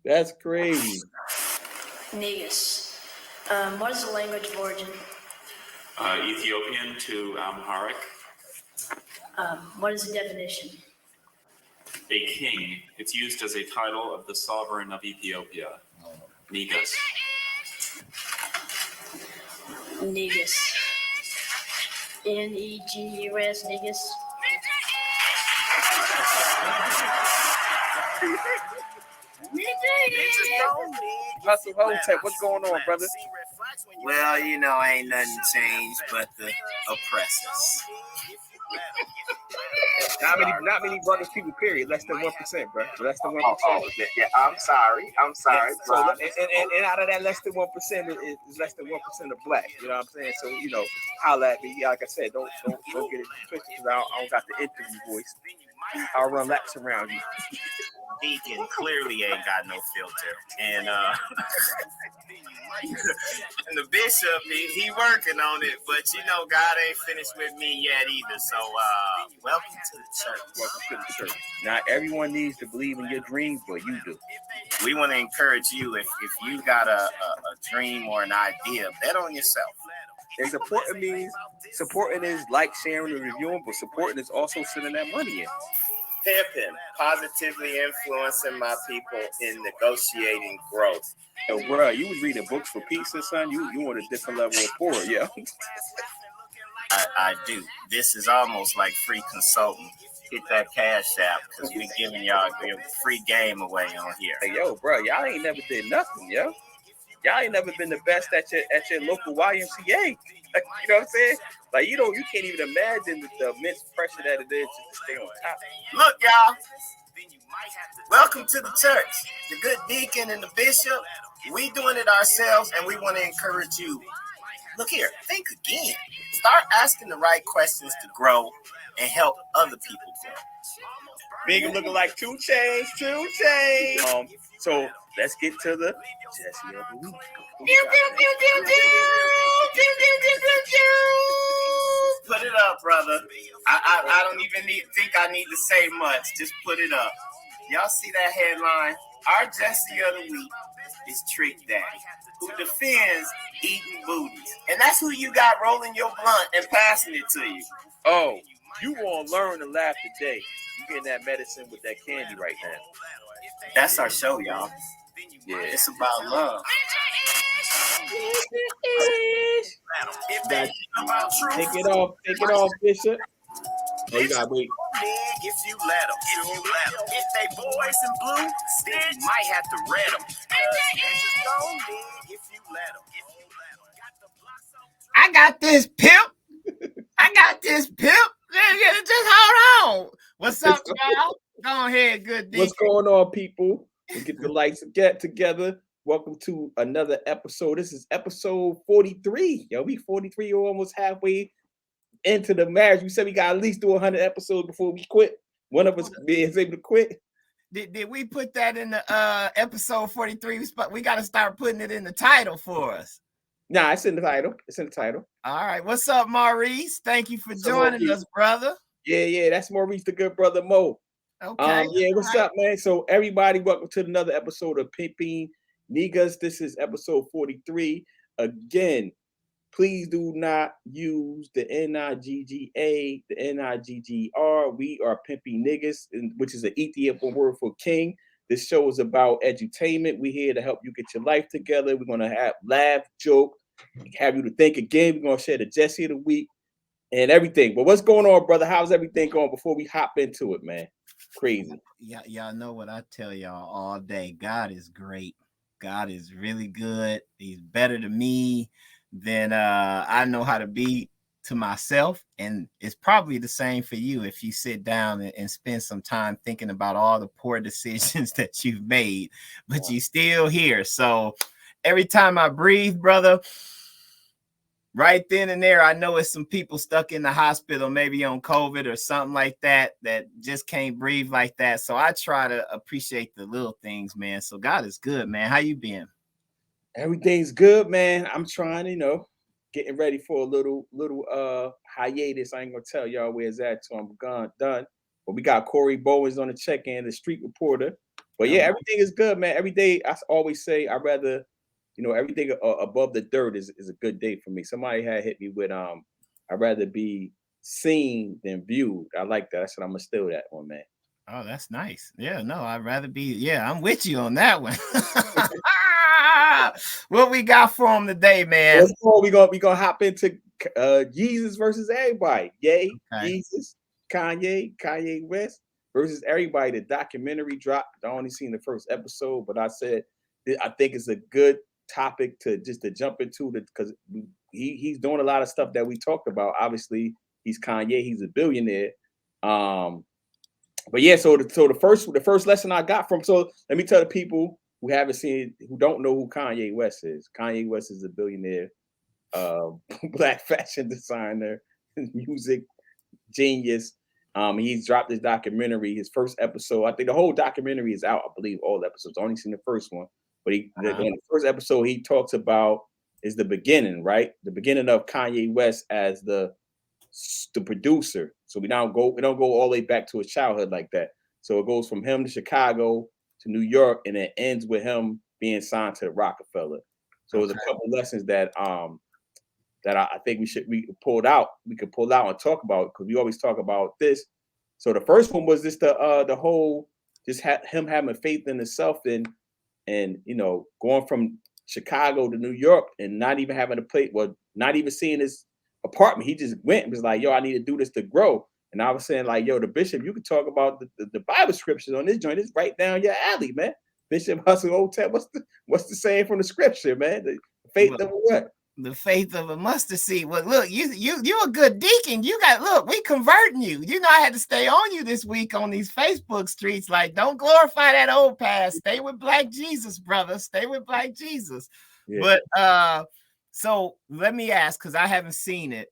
That's crazy. Negus. What is the language of origin? Ethiopian to Amharic. What is the definition? A king. It's used as a title of the sovereign of Ethiopia. Negus. Negus. Negus. Negus. Hustle Hotep, what's going on, brother? Well, you know, ain't nothing changed but the oppressors. Not many brothers people, period. Less than 1%, bro. Less than 1%. Yeah, I'm sorry. So, and out of that less than 1% is less than 1% of black. You know what I'm saying? So, you know, holla at me. Like I said, don't get it twisted because I don't got the interview voice. I'll run laps around you. Deacon clearly ain't got no filter, and and the bishop he working on it, but you know God ain't finished with me yet either. So welcome to the church. Welcome to the church. Not everyone needs to believe in your dreams, but you do. We want to encourage you if you got a dream or an idea, bet on yourself. And supporting is like sharing and reviewing, but supporting is also sending that money in. P.I.M.P.I.N.G, positively influencing my people in negotiating growth. Yo, bro, you was reading books for pizza, son. You on a different level of poor, yeah. I do. This is almost like free consulting. Hit that cash app because we're giving y'all a free game away on here. Hey, yo, bro, y'all ain't never did nothing, yo. Y'all ain't never been the best at your local YMCA. You know what I'm saying? Like, you can't even imagine the immense pressure that it is to stay on top. Look, y'all. Welcome to the church. The good deacon and the bishop. We doing it ourselves, and we want to encourage you. Look here. Think again. Start asking the right questions to grow and help other people grow. BIngham looking like 2 chains. So let's get to the Jesse of the week. Put it up, brother. I don't even think I need to say much. Just put it up. Y'all see that headline? Our Jesse of the week is Trick Daddy, who defends eating booties. And that's who you got rolling your blunt and passing it to you. Oh, you won't learn to laugh today. You getting that medicine with that candy right now. That's our show, y'all. Yeah. It's about love. Take it off, Bishop. Oh, you gotta wait. If you let them. If they boys in blue, then you might have to read them. If you let them. I got this pimp. Just hold on. What's up, y'all? Go ahead, good deacon. What's going on, people? Let's get the lights get together. Welcome to another episode. This is episode 43. Yo, we 43. You're almost halfway into the marriage. We said we got at least do 100 episodes before we quit. One of us is able to quit. Did we put that in the episode 43? We got to start putting it in the title for us. Nah, it's in the title. All right. What's up, Maurice? Thank you for joining us, brother. Yeah. That's Maurice, the good brother Mo. Okay. Yeah, what's up, man? So everybody, welcome to another episode of P.I.M.P.I.N.G. Negus. This is episode 43. Again, please do not use the N-I-G-G-A, the N-I-G-G-R. We are P.I.M.P.I.N.G, Negus, which is an Ethiopian word for king. This show is about edutainment. We're here to help you get your life together. We're going to have laugh, joke, have you to think again. We're going to share the Jesse of the week and everything. But what's going on, brother? How's everything going before we hop into it, man? Crazy. Yeah, y'all know what I tell y'all all day. God is great. God is really good. He's better to me than I know how to be to myself. And it's probably the same for you if you sit down and spend some time thinking about all the poor decisions that you've made, but you're still here. So every time I breathe, brother, right then and there, I know it's some people stuck in the hospital, maybe on COVID or something like that just can't breathe like that. So I try to appreciate the little things, man. So God is good, man. How you been? Everything's good, man. I'm trying, getting ready for a little hiatus. I ain't gonna tell y'all where it's at till I'm done. But we got Corey Bowens on the check-in, the street reporter. But yeah, everything is good, man. Every day, I always say, I'd rather, everything above the dirt is a good day for me. Somebody had hit me with, I'd rather be seen than viewed. I like that. I said, I'm gonna steal that one, man. Oh, that's nice. Yeah, no, I'd rather be. Yeah, I'm with you on that one. What we got for him today, man? Let's go. We gonna hop into Jesus versus everybody. Yay, Okay. Jesus, Kanye West versus everybody. The documentary dropped. I only seen the first episode, but I said I think it's a good topic to jump into because he's doing a lot of stuff that we talked about. Obviously, he's Kanye. He's a billionaire. But yeah, so the first lesson I got from, so let me tell the people who haven't seen, who don't know who Kanye West is. Kanye West is a billionaire, black fashion designer, music genius. He's dropped his documentary, his first episode. I think the whole documentary is out. I believe all the episodes. I only seen the first one, but on the first episode he talks about is the beginning, right? The beginning of Kanye West as the producer. So we don't go all the way back to his childhood like that. So it goes from him to Chicago to New York, and it ends with him being signed to the Rockefeller. So there's a couple lessons that that I think we could pull out and talk about, because we always talk about this. So the first one was just the whole him having faith in himself and going from Chicago to New York and not even having a plate, not even seeing his apartment. He just went and was like, yo, I need to do this to grow. And I was saying, like, yo, the bishop, you could talk about the Bible scriptures on this joint. It's right down your alley, man. Bishop Hustle Old Tap. What's the saying from the scripture, man? The faith of what? The faith of a mustard seed. Well, look, you're a good deacon. We converting you. I had to stay on you this week on these Facebook streets. Like, don't glorify that old past. Stay with Black Jesus, brother. Stay with Black Jesus. Yeah. But so let me ask, because I haven't seen it,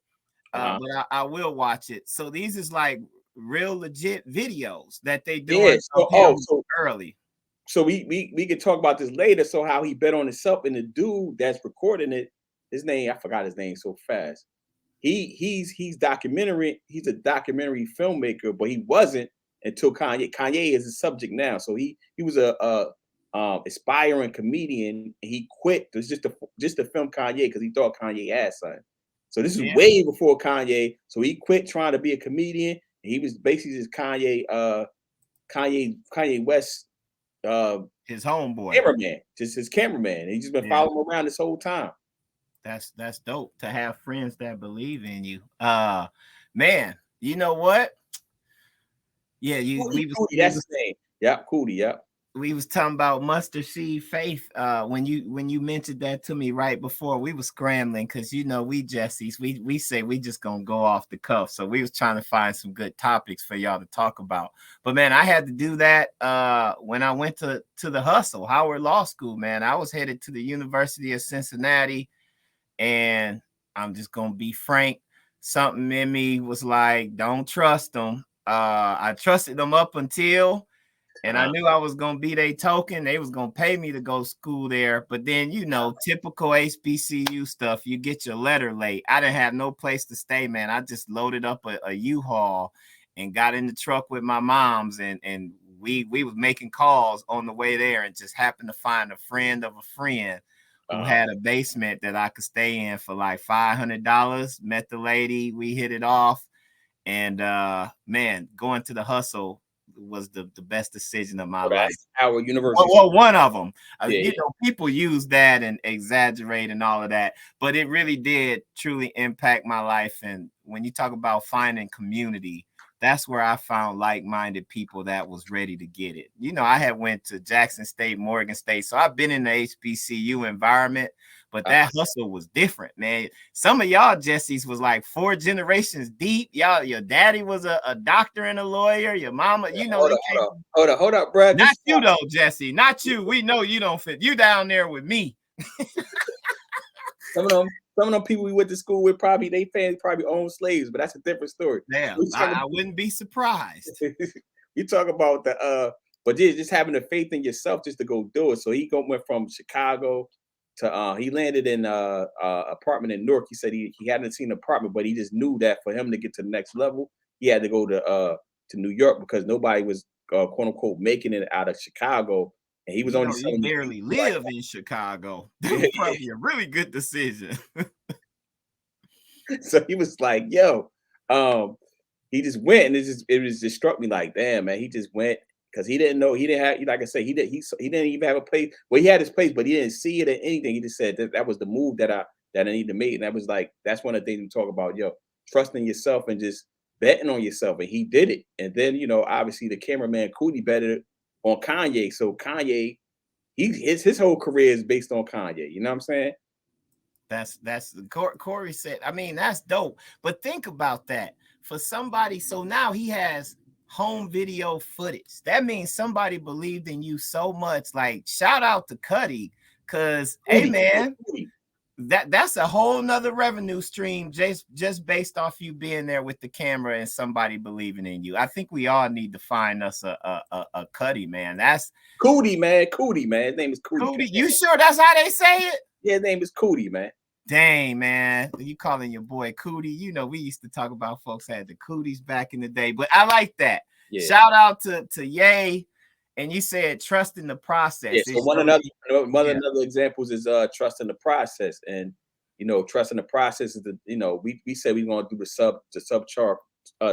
but I will watch it. So these is like real legit videos that they do early. So we can talk about this later. So how he bet on himself, and the dude that's recording it, his name, I forgot his name so fast. He's documentary. He's a documentary filmmaker, but he wasn't until Kanye. Kanye is the subject now. So he was a aspiring comedian. And he quit just to film Kanye because he thought Kanye had something. So this is way before Kanye. So he quit trying to be a comedian. And he was basically just Kanye West. His homeboy, cameraman, just his cameraman. He's just been following him around this whole time. That's dope to have friends that believe in you. Man, you know what? Yeah, that's his name. Yeah, Cootie. Yeah. We was talking about mustard seed faith. When you mentioned that to me right before, we were scrambling because we Jessies, we say we just gonna go off the cuff. So we was trying to find some good topics for y'all to talk about. But man, I had to do that when I went to the Hustle, Howard Law School. Man, I was headed to the University of Cincinnati, and I'm just gonna be frank. Something in me was like, don't trust them. I trusted them up until. And I knew I was going to be their token. They was going to pay me to go to school there. But then, typical HBCU stuff, you get your letter late. I didn't have no place to stay, man. I just loaded up a U-Haul and got in the truck with my moms. And we was making calls on the way there and just happened to find a friend of a friend who had a basement that I could stay in for like $500. Met the lady. We hit it off. And, man, going to the Hustle was the best decision of my life. Our university. Well, one of them. People use that and exaggerate and all of that, but it really did truly impact my life. And when you talk about finding community, that's where I found like-minded people that was ready to get it. I had went to Jackson State, Morgan State, so I've been in the HBCU environment, but that hustle was different, man. Some of y'all Jessies was like 4 generations deep. Y'all, your daddy was a doctor and a lawyer. Your mama, hold up, bro. Not you though, Jesse. Not you. We know you don't fit. You down there with me. Some of them people we went to school with, they fans probably own slaves, but that's a different story. Damn, I wouldn't be surprised. You talk about but just having the faith in yourself just to go do it. So he went from Chicago to he landed in apartment in Newark. He said he hadn't seen an apartment, but he just knew that for him to get to the next level, he had to go to New York because nobody was quote unquote making it out of Chicago, and he was only You selling the barely beats like live in Chicago. That that. was probably a really good decision. So he was like, "Yo," he just went, and it just struck me like, "Damn, man!" He just went because he didn't know he didn't have, like I said, he didn't even have a place. Well, he had his place, but he didn't see it or anything. He just said that was the move that I need to make, and that was like that's one of the things we talk about, yo, trusting yourself and just betting on yourself, and he did it. And then obviously the cameraman Cootie betted on Kanye, so Kanye, his whole career is based on Kanye. You know what I'm saying? That's Corey said. I mean, that's dope. But think about that for somebody. So now he has home video footage. That means somebody believed in you so much. Like, shout out to Cuddy, because hey man, that's a whole nother revenue stream just based off you being there with the camera and somebody believing in you. I think we all need to find us a Cuddy, man. That's Cootie, man. Cootie, man. His name is Cootie. Cootie. You sure that's how they say it? Yeah, his name is Cootie, man. Dang, man. You calling your boy Cootie. We used to talk about folks had the cooties back in the day, but I like that. Yeah. Shout out to Ye. And you said trust in the process. Yeah, so one of the examples is trust in the process. And trust in the process is we said we're gonna do the sub chart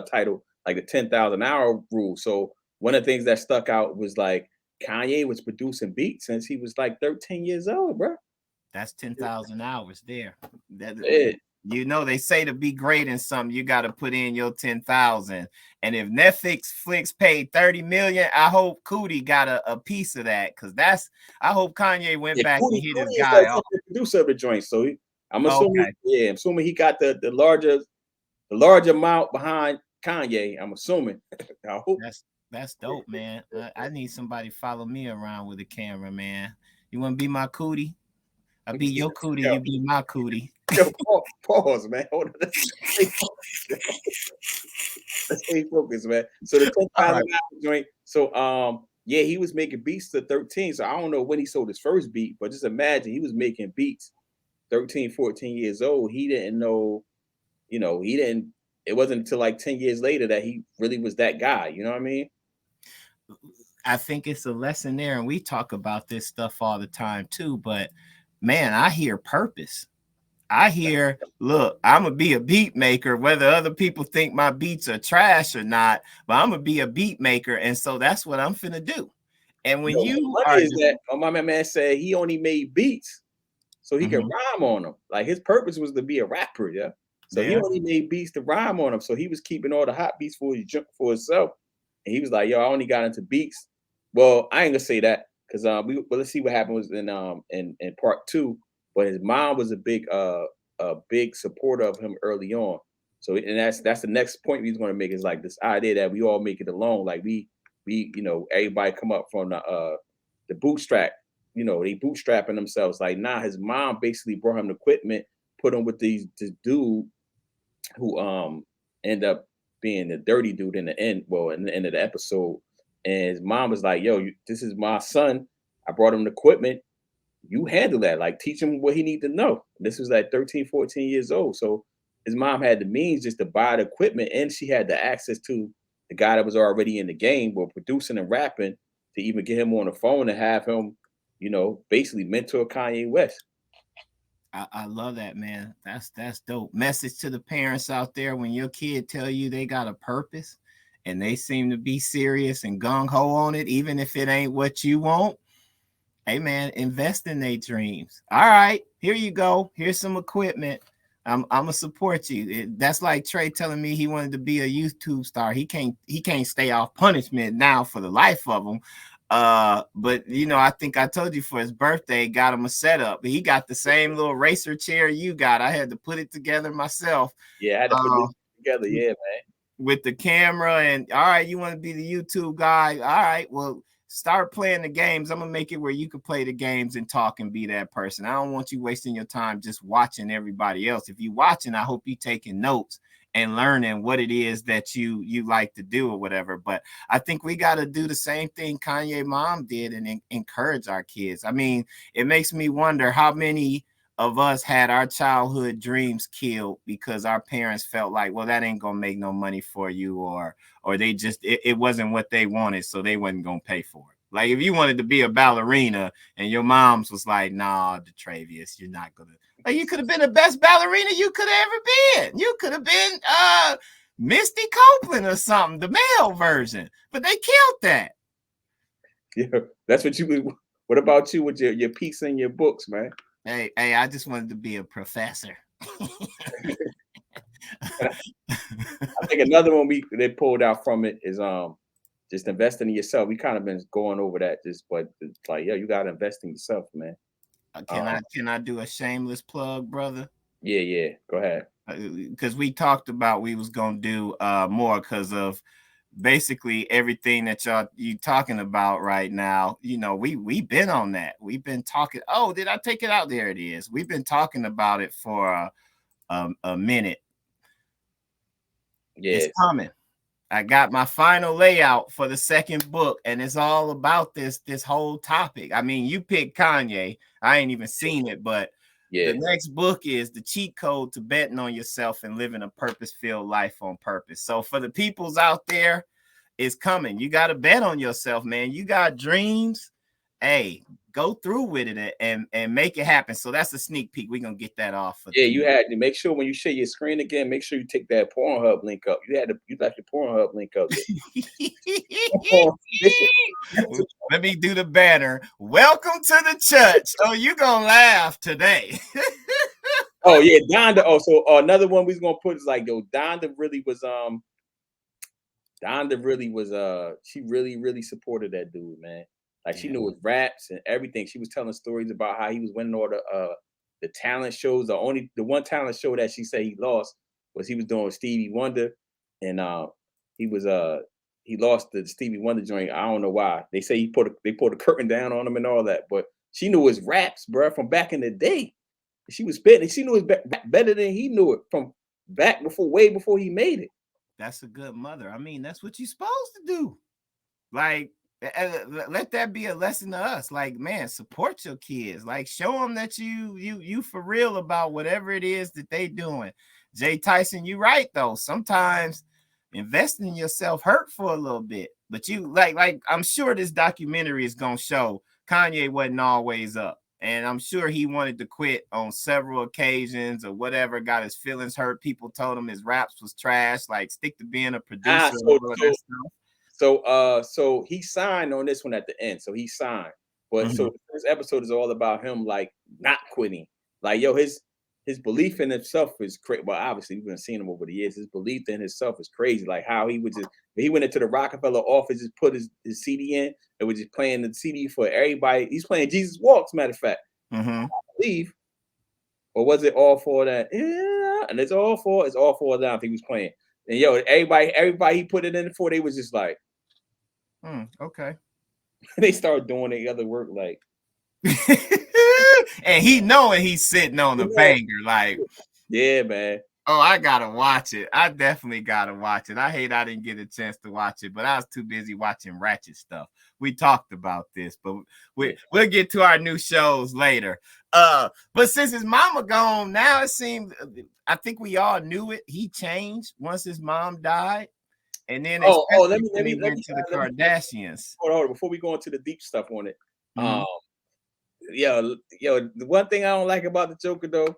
title, like the 10,000 hour rule. So one of the things that stuck out was like Kanye was producing beats since he was like 13 years old, bro. That's 10,000 hours there. Yeah. They say to be great in something, you got to put in your 10,000. And if Netflix paid 30 million, I hope Cootie got a piece of that, because I hope Kanye went back and hit his guy off. The producer of the joint, so I'm assuming, I'm assuming he got the large amount behind Kanye. I'm assuming. I hope. That's dope, man. I need somebody to follow me around with a camera, man. You want to be my Cootie? I'll be your Cootie. You be my Cootie. Yo, pause, man. Hold on. Let's stay focused, man. So the 10,000 joint. So he was making beats to 13. So I don't know when he sold his first beat, but just imagine he was making beats 13, 14 years old. He didn't know, it wasn't until like 10 years later that he really was that guy. You know what I mean? I think it's a lesson there, and we talk about this stuff all the time too, but man, I hear purpose. I hear, look, I'm going to be a beat maker, whether other people think my beats are trash or not, but I'm going to be a beat maker. And so that's what I'm finna do. And when my man said he only made beats so he could rhyme on them. Like his purpose was to be a rapper. Yeah. So he only made beats to rhyme on them. So he was keeping all the hot beats for himself. And he was like, yo, I only got into beats. Well, I ain't gonna say that, because let's see what happened was in part 2. But his mom was a big supporter of him early on. So, and that's the next point he's going to make, is like this idea that we all make it alone. Like we everybody come up from the bootstrap. They bootstrapping themselves. Like, nah, his mom basically brought him the equipment, put him with this dude who ended up being the dirty dude in the end. Well, in the end of the episode, and his mom was like, "Yo, this is my son. I brought him the equipment. You handle that, like teach him what he need to know." This was like 13, 14 years old. So his mom had the means just to buy the equipment, and she had the access to the guy that was already in the game, well, producing and rapping, to even get him on the phone and have him, basically mentor Kanye West. I love that, man. That's dope. Message to the parents out there: when your kid tell you they got a purpose and they seem to be serious and gung-ho on it, even if it ain't what you want, hey man, invest in their dreams. All right, here you go. Here's some equipment. I'm gonna support you. That's like Trey telling me he wanted to be a YouTube star. He can't stay off punishment now for the life of him. But I think I told you, for his birthday, got him a setup. He got the same little racer chair you got. I had to put it together myself. Yeah, I had to put it together. Yeah, man. With the camera, and all right, you want to be the YouTube guy? All right, well, start playing the games. I'm gonna make it where you can play the games and talk and be that person. I don't want you wasting your time just watching everybody else. If you watching, I hope you taking notes and learning what it is that you like to do or whatever. But I think we got to do the same thing Kanye mom did and encourage our kids. I mean, it makes me wonder how many of us had our childhood dreams killed because our parents felt like, well, that ain't gonna make no money for you, or they just it wasn't what they wanted, so they wasn't gonna pay for it. Like if you wanted to be a ballerina and your mom's was like, nah, DeTravius, you're not gonna. Like you could have been the best ballerina you could have ever been. You could have been Misty Copeland or something, the male version, but they killed that. Yeah, that's what you. What about you with your piece in your books, man? Hey, I just wanted to be a professor. I think another one they pulled out from it is just investing in yourself. We kind of been going over that, but it's like, yeah, you gotta invest in yourself, man. Can I do a shameless plug, brother? Yeah, go ahead. Because we talked about we was gonna do more because of basically everything that you talking about right now. You know, we been on that. We've been talking. Oh, did I take it out? There it is. We've been talking about it for a minute. Yeah, it's coming. I got my final layout for the second book, and it's all about this whole topic. I mean, you picked Kanye. I ain't even seen it, but the next book is The Cheat Code to Betting on Yourself and Living a Purpose-Filled Life on Purpose. So for the peoples out there, it's coming. You got to bet on yourself, man. You got dreams. Hey, go through with it and make it happen. So that's a sneak peek. We're going to get that off. Yeah, you had to make sure when you share your screen again, make sure you take that Pornhub link up. You left your Pornhub link up. Let me do the banner. Welcome to the church. Oh, you're going to laugh today. Oh, yeah, Donda. Oh, so another one we was going to put is like, yo, Donda really was, she really supported that dude, man. Like she knew his raps and everything. She was telling stories about how he was winning all the talent shows. The one talent show that she said he lost was he was doing Stevie Wonder, and he lost the Stevie Wonder joint. I don't know why. They say they pulled a curtain down on him and all that, but she knew his raps, bro, from back in the day. She was spitting. She knew it better than he knew it from way before he made it. That's a good mother. I mean, that's what you're supposed to do. Like, let that be a lesson to us. Like, man, support your kids. Like, show them that you for real about whatever it is that they doing. Jay Tyson, you right though. Sometimes investing in yourself hurt for a little bit, but you like I'm sure this documentary is gonna show Kanye wasn't always up. And I'm sure he wanted to quit on several occasions or whatever, got his feelings hurt. People told him his raps was trash, like stick to being a producer. So he signed on this one at the end. So he signed. But so the first episode is all about him like not quitting. Like, yo, his belief in himself is crazy. Well, obviously we've been seeing him over the years. His belief in himself is crazy. Like how he went into the Rockefeller office, just put his CD in and was just playing the CD for everybody. He's playing Jesus Walks, matter of fact. I believe. Or was it All For That? Yeah, and it's all for that. I think he was playing. And yo, everybody he put it in for, they was just like, okay. They started doing the other work like. And he knowing he's sitting on the banger, like, yeah, man. Oh, I gotta watch it. I definitely gotta watch it. I hate I didn't get a chance to watch it, but I was too busy watching ratchet stuff. We talked about this, but we'll get to our new shows later. But since his mama gone, now it seems I think we all knew it. He changed once his mom died, and then let me went to the Kardashians. Hold on, before we go into the deep stuff on it. Yo, the one thing I don't like about the Joker though.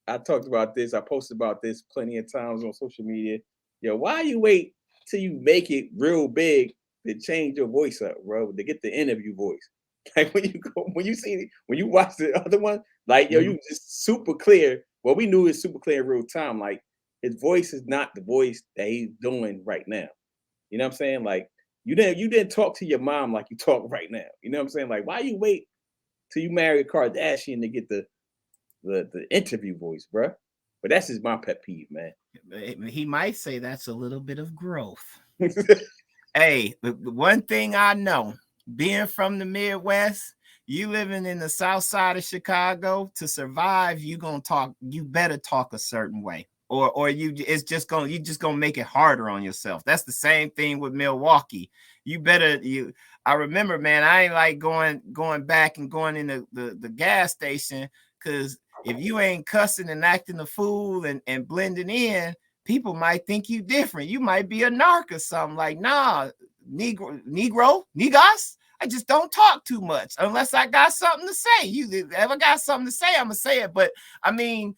I talked about this. I posted about this plenty of times on social media. Yo, why you wait till you make it real big to change your voice up, bro? To get the interview voice. Like when you watch the other one, like yo, you just super clear. Well, we knew it's super clear in real time. Like his voice is not the voice that he's doing right now. You know what I'm saying? Like you didn't talk to your mom like you talk right now. You know what I'm saying? Like why you wait till you marry a Kardashian to get the interview voice, bro? But that's just my pet peeve, man. He might say that's a little bit of growth. Hey, the one thing I know, being from the Midwest, you living in the South Side of Chicago, to survive, you better talk a certain way, or you're just gonna make it harder on yourself. That's the same thing with Milwaukee. I remember, man, I ain't like going back and going in the gas station because if you ain't cussing and acting a fool and blending in, people might think you different. You might be a narc or something. Like, nah, Negus, I just don't talk too much unless I got something to say. You ever got something to say, I'm gonna say it. But I mean,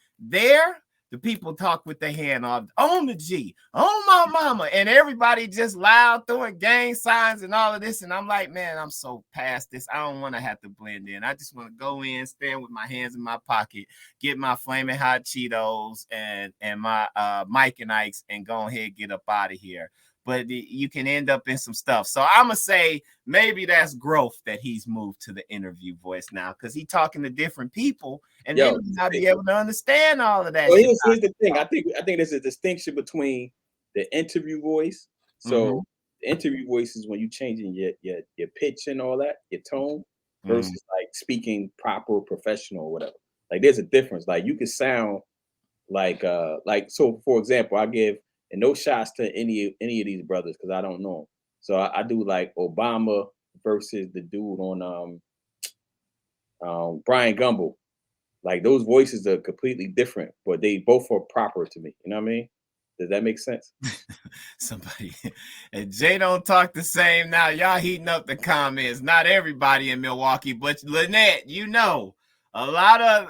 the people talk with their hand on the G, on my mama, and everybody just loud throwing gang signs and all of this. And I'm like, man, I'm so past this. I don't want to have to blend in. I just want to go in, stand with my hands in my pocket, get my flaming hot Cheetos and my Mike and Ike's, and go ahead and get up out of here. But you can end up in some stuff. So I'm gonna say maybe that's growth that he's moved to the interview voice now, because he's talking to different people, and then he's not be able to understand all of that. Well, here's the thing. I think there's a distinction between the interview voice. So the interview voice is when you changing your pitch and all that, your tone, versus like speaking proper, professional, or whatever. Like there's a difference. Like you can sound like so. For example, I give. And no shots to any of these brothers because I don't know them. So I do like Obama versus the dude on Brian Gumble. Like those voices are completely different, but they both are proper to me. You know what I mean? Does that make sense? Somebody and Jay don't talk the same now. Y'all heating up the comments. Not everybody in Milwaukee, but Lynette, you know, a lot of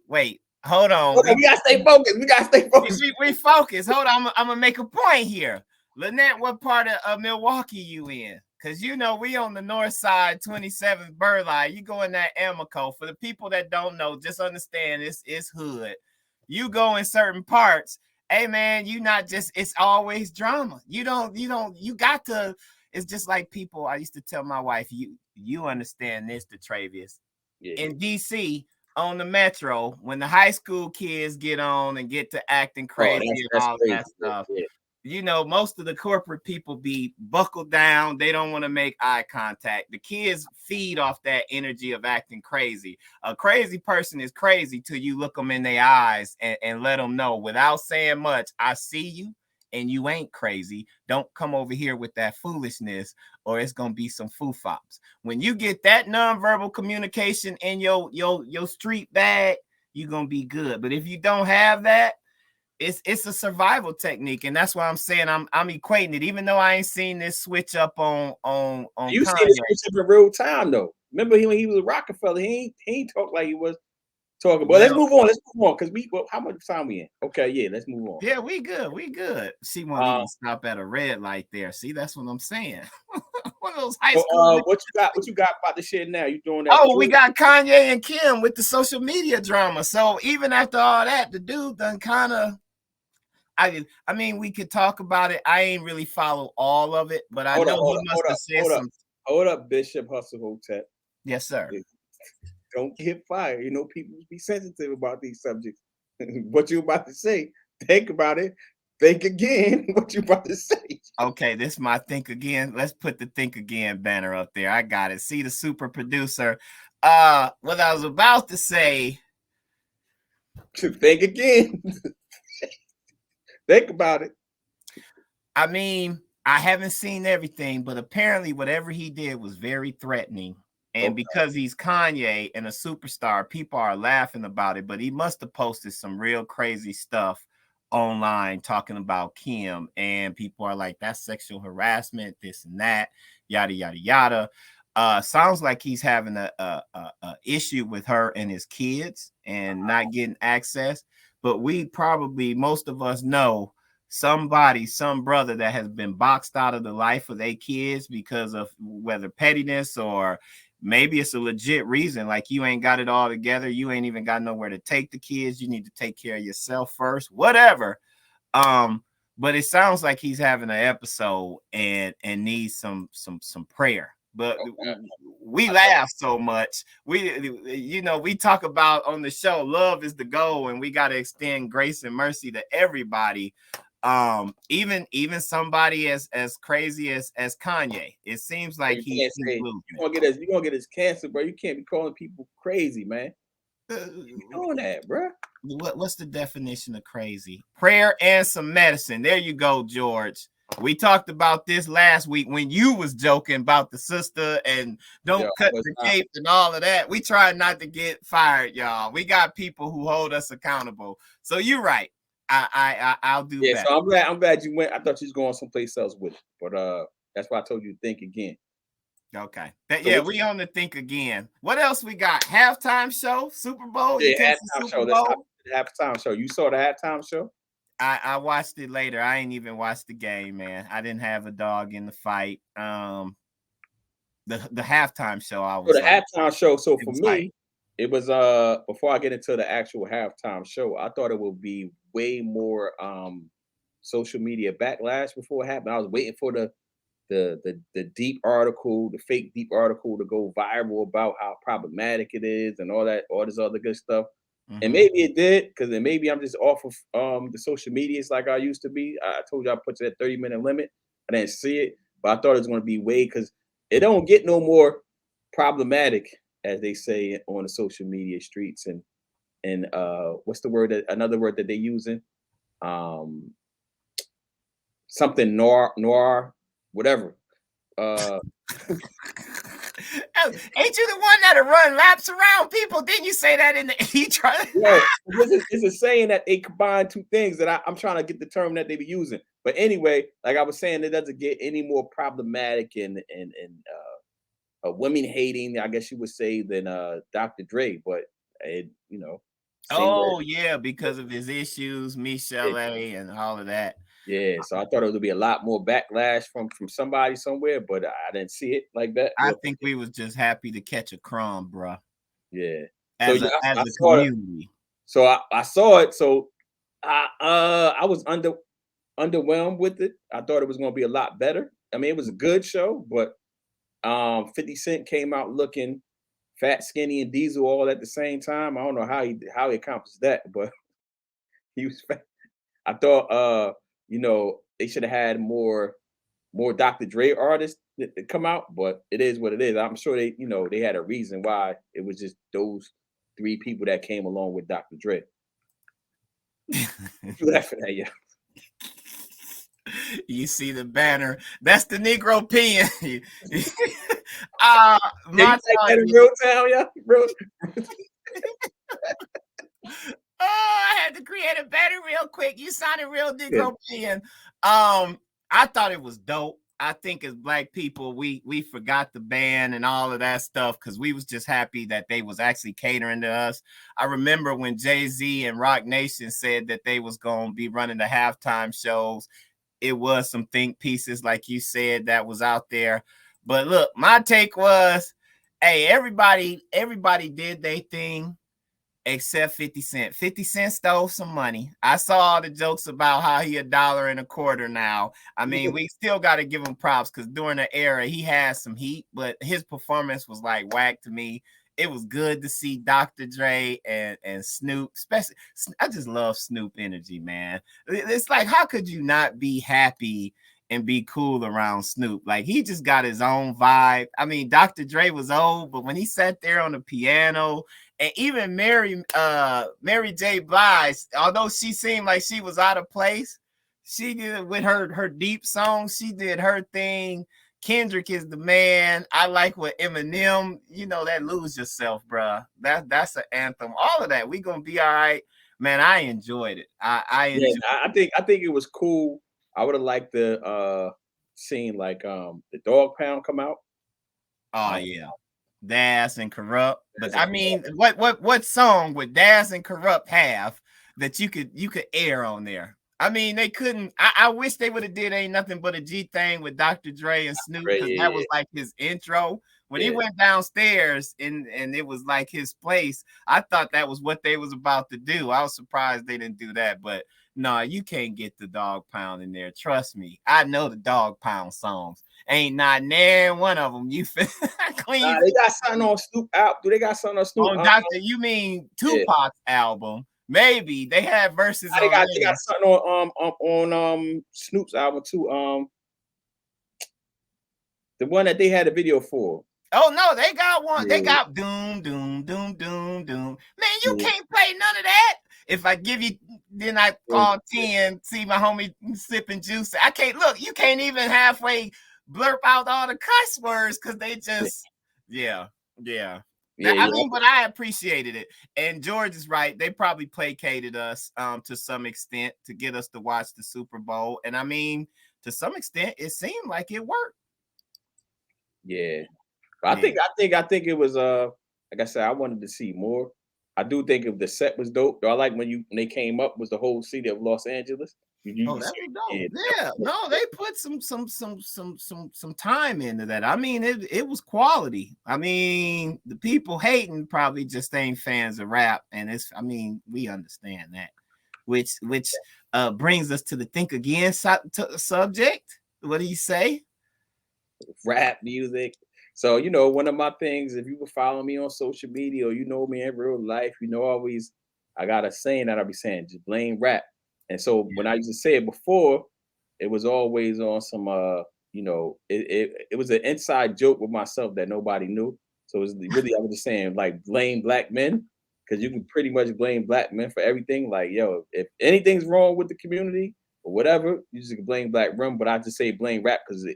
wait. Hold on. We gotta stay focused. We focus. Hold on. I'm gonna make a point here. Lynette, what part of Milwaukee you in? Because you know we on the north side, 27th Burleigh. You go in that Amico. For the people that don't know, just understand it's hood. You go in certain parts. Hey man, you not just. It's always drama. You got to. It's just like people. I used to tell my wife, you understand this, DeTravius. Yeah. In DC. On the metro, when the high school kids get on and get to acting crazy and all crazy. That stuff, you know, most of the corporate people be buckled down. They don't want to make eye contact. The kids feed off that energy of acting crazy. A crazy person is crazy till you look them in their eyes and let them know without saying much, I see you and you ain't crazy. Don't come over here with that foolishness or it's going to be some foo-fops. When you get that nonverbal communication in your street bag, you're going to be good. But if you don't have that, it's a survival technique. And that's why I'm saying I'm equating it, even though I ain't seen this switch up on you see this switch up in real time though. Remember when he was a Rockefeller, he ain't talk like he was talking. But let's move on because how much time we in? Okay, yeah, let's move on. Yeah, we good. See, won't even stop at a red light there. See, that's what I'm saying. One of those high school. What you got about to share now? You doing that? Oh, we got Kanye and Kim with the social media drama. So even after all that, the dude done kind of. I mean, we could talk about it. I ain't really follow all of it, but I know he must have said something. Hold up, Bishop Hustle Hotep. Yes, sir. Don't get fired. You know, people be sensitive about these subjects. What you about to say? Think about it. Think again. What you about to say? Okay, this is my think again. Let's put the think again banner up there. I got it. See the super producer. What I was about to say. Think again. Think about it. I mean, I haven't seen everything, but apparently whatever he did was very threatening. And because he's Kanye and a superstar, people are laughing about it, but he must have posted some real crazy stuff online talking about Kim, and people are like, that's sexual harassment, this and that, yada, yada, yada. Sounds like he's having a issue with her and his kids and not getting access. But most of us know some brother that has been boxed out of the life of their kids because of whether pettiness or maybe it's a legit reason, like you ain't got it all together. You ain't even got nowhere to take the kids. You need to take care of yourself first, whatever. But it sounds like he's having an episode and needs some prayer. But we laugh so much. We talk about on the show, love is the goal, and we got to extend grace and mercy to everybody. Even somebody as crazy as Kanye. It seems like he's losing. You're gonna get his cancer, bro. You can't be calling people crazy, man. You doing that, bro? What's the definition of crazy? Prayer and some medicine. There you go, George. We talked about this last week when you was joking about the sister and don't cut the cape and all of that. We try not to get fired, y'all. We got people who hold us accountable. So you're right. I'll do better. So I'm glad you went. I thought you was going someplace else with it, but that's why I told you to think again. Okay. We on the think again. What else we got? Halftime show, Super Bowl. Yeah, halftime show. Let's hop to the halftime show. You saw the halftime show? I watched it later. I ain't even watched the game, man. I didn't have a dog in the fight. The halftime show. Halftime show. So for me, it was before I get into the actual halftime show, I thought it would be way more social media backlash before it happened. I was waiting for the deep article, the fake deep article to go viral about how problematic it is and all this other good stuff. Mm-hmm. And maybe it did, because then maybe I'm just off of the social medias like I used to be. I told you I put that 30-minute limit. I didn't see it, but I thought it was going to be way, because it don't get no more problematic, as they say on the social media streets. And what's the word? Another word that they're using? Something noir, whatever. Ain't you the one that'll run laps around people? Didn't you say that in the it's a saying that they combine two things that I'm trying to get the term that they be using. But anyway, like I was saying, it doesn't get any more problematic and women hating, I guess you would say, than Dr. Dre. But because of his issues, Michelle and all of that. Yeah, so I thought it would be a lot more backlash from somebody somewhere, but I didn't see it like that. I think we was just happy to catch a crumb, bro. Yeah. As a community. So I saw it. So I was underwhelmed with it. I thought it was going to be a lot better. I mean, it was a good show, but 50 Cent came out looking fat, skinny, and diesel all at the same time. I don't know how he accomplished that, but he was fat. I thought they should have had more Dr. Dre artists that come out, but it is what it is. I'm sure they had a reason why it was just those three people that came along with Dr. Dre. You laughing at you? You see the banner? That's the Negro P.I.M.P.I.N.G. In real town, yeah, bro. I had to create a banner real quick. You sounded real Negro P.I.M.P.I.N.G. I thought it was dope. I think as Black people, we forgot the band and all of that stuff because we was just happy that they was actually catering to us. I remember when Jay-Z and Rock Nation said that they was going to be running the halftime shows. It was some think pieces, like you said, that was out there. But look, my take was, hey, everybody did their thing. Except 50 Cent. 50 Cent stole some money. I saw all the jokes about how he $1.25 now. I mean, we still got to give him props because during the era, he had some heat, but his performance was like whack to me. It was good to see Dr. Dre and Snoop, especially. I just love Snoop energy, man. It's like, how could you not be happy and be cool around Snoop? Like, he just got his own vibe. I mean, Dr. Dre was old, but when he sat there on the piano, and even Mary J. Blige, although she seemed like she was out of place, she did with her deep songs. She did her thing. Kendrick is the man. I like what Eminem, that Lose Yourself, bro. That's an anthem. All of that. We gonna be all right, man. I enjoyed it. I enjoyed it. I think it was cool. I would have liked the scene like the Dog Pound come out. Oh yeah. Daz and Corrupt. But I mean, what song would Daz and Corrupt have that you could air on there? I mean, they couldn't. I wish they would have did Ain't Nothing But a G Thing with Dr. Dre and Snoop, because that was like his intro. When he went downstairs and it was like his place, I thought that was what they was about to do. I was surprised they didn't do that, but no, you can't get the Dog Pound in there. Trust me. I know the Dog Pound songs. Ain't not nan one of them. You clean. They got something on Snoop out. Do they got something on Snoop? On Doctor, you mean Tupac's album? Maybe they have verses. They got something on Snoop's album too. The one that they had a video for. Oh no, they got one. Yeah. They got doom doom doom doom doom. Man, you can't play none of that. If I give you Then I call 10, see my homie sipping juice. I can't look. You can't even halfway blurp out all the cuss words because they just, yeah. I mean, but I appreciated it. And George is right. They probably placated us to some extent to get us to watch the Super Bowl. And I mean, to some extent, it seemed like it worked. Yeah. I think it was like I said, I wanted to see more. I do think if the set was dope. Though I like when they came up was the whole city of Los Angeles. That was dope. Yeah, no, they put some time into that. I mean, it was quality. I mean, the people hating probably just ain't fans of rap, and we understand that. Which brings us to the think again subject. What do you say? Rap music. So, one of my things, if you were following me on social media or you know me in real life, always I got a saying that I'll be saying, just blame rap. And so when I used to say it before, it was always on some it was an inside joke with myself that nobody knew. So it was really, I was just saying, like, blame black men, because you can pretty much blame black men for everything. Like, yo, if anything's wrong with the community or whatever, you just blame black men. But I just say blame rap because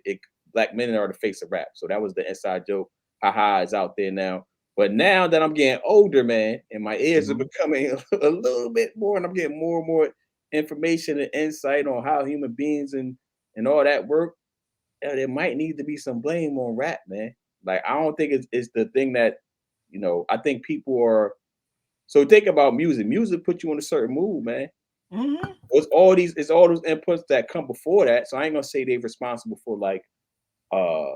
black men are the face of rap. So that was the inside joke. Haha, it's out there now. But now that I'm getting older, man, and my ears are becoming a little bit more, and I'm getting more and more information and insight on how human beings and all that work, there might need to be some blame on rap, man. Like, I don't think it's the thing that, I think people are. So think about music. Music puts you in a certain mood, man. Mm-hmm. It's all those inputs that come before that. So I ain't gonna say they're responsible for, like, a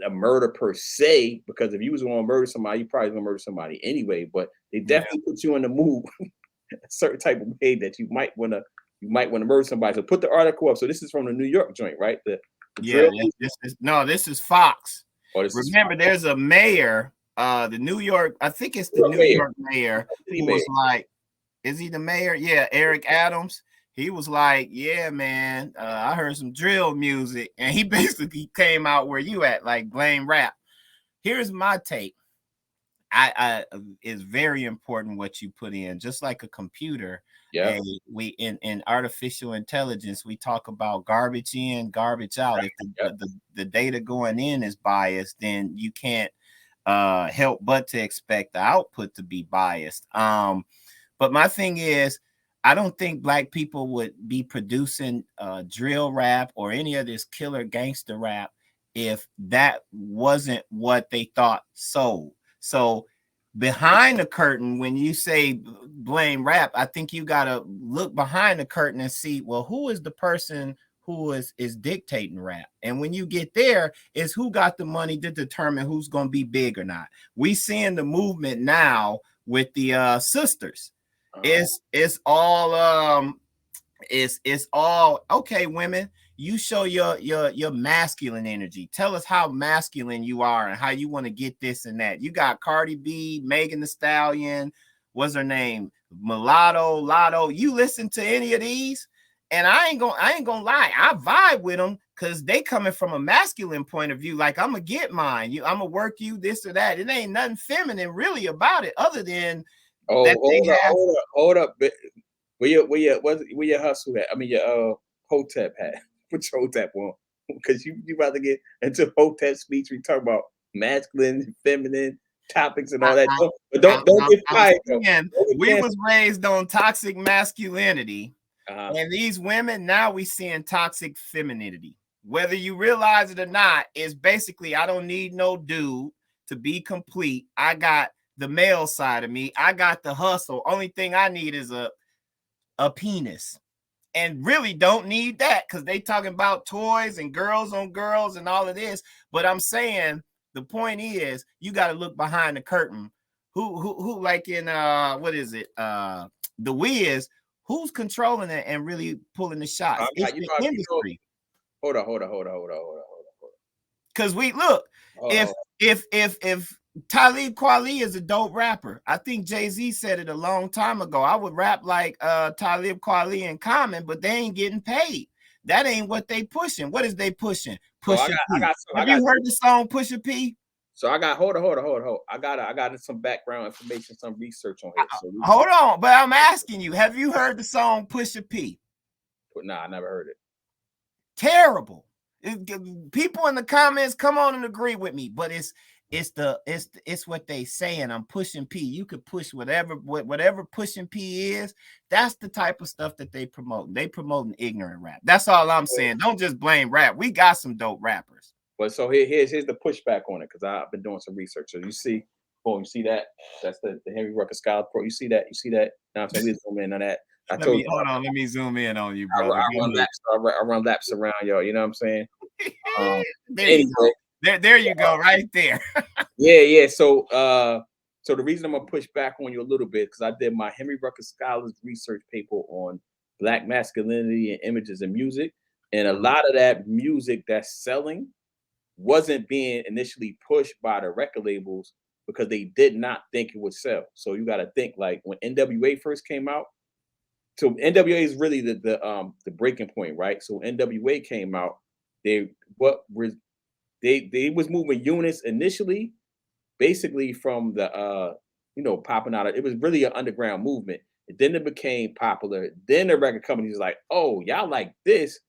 murder per se, because if you was going to murder somebody, you probably gonna murder somebody anyway. But they definitely put you in the mood a certain type of way that you might want to murder somebody. So put the article up. So this is from the New York joint, right? This is Fox. Remember, there's a mayor, the New York, I think it's the New York mayor who was like, is he the mayor? Yeah, Eric Adams. He was like, yeah, man, I heard some drill music. And he basically came out where you at, like, blame rap. Here's my take. It's very important what you put in, just like a computer. Yeah. We in artificial intelligence, we talk about garbage in, garbage out. Right. If the data going in is biased, then you can't help but to expect the output to be biased. But my thing is, I don't think black people would be producing drill rap or any of this killer gangster rap if that wasn't what they thought sold. So behind the curtain, when you say blame rap, I think you got to look behind the curtain and see, well, who is the person who is dictating rap? And when you get there, is who got the money to determine who's going to be big or not. We seeing the movement now with the sisters. It's all okay, women, you show your masculine energy. Tell us how masculine you are and how you want to get this and that. You got Cardi B, Megan Thee Stallion, what's her name, Mulatto, Lotto. You listen to any of these, and I ain't gonna lie, I vibe with them because they coming from a masculine point of view. Like, I'm gonna get mine, I'm gonna work you, this or that. It ain't nothing feminine really about it, other than hold up. Where your hustle at? I mean, your Hotep hat. Put your Hotep on, because you about to get into Hotep speech. We talk about masculine, feminine topics and all that. But don't get fired. We was raised on toxic masculinity, and these women now we seeing toxic femininity. Whether you realize it or not, is basically, I don't need no dude to be complete. I got the male side of me. I got the hustle. Only thing I need is a penis, and really don't need that because they talking about toys and girls on girls and all of this. But I'm saying the point is, you got to look behind the curtain. Who like in what is it? The Wiz, who's controlling it and really pulling the shots? It's the industry. Hold on. Because we look, if Talib Kweli is a dope rapper. I think Jay-Z said it a long time ago. I would rap like Talib Kweli in Common, but they ain't getting paid. That ain't what they pushing. What is they pushing? Pusha P. Have you heard the song Pusha P? So I got hold on. I got some background information, some research on here. So hold on, but I'm asking you, have you heard the song Pusha P? Nah, I never heard it. Terrible. People in the comments come on and agree with me, but it's what they saying. I'm pushing P. You could push whatever pushing P is. That's the type of stuff that they promote. They promoting ignorant rap. That's all I'm saying. Don't just blame rap. We got some dope rappers. But so here's the pushback on it, because I've been doing some research. So you see that? That's the Henry Rucker Scholar Pro. You see that? Now I'm saying we zoom in on that. Let me zoom in on you, brother. I run laps around y'all. You know what I'm saying? There you go, right there. Yeah. So the reason I'm gonna push back on you a little bit, because I did my Henry Rucker Scholars research paper on Black masculinity and images in music, and a lot of that music that's selling wasn't being initially pushed by the record labels because they did not think it would sell. So you got to think, like, when NWA first came out. So NWA is really the breaking point, right? So NWA came out, they was moving units initially, basically from the popping out. It was really an underground movement. And then it became popular. Then the record companies was like, oh, y'all like this,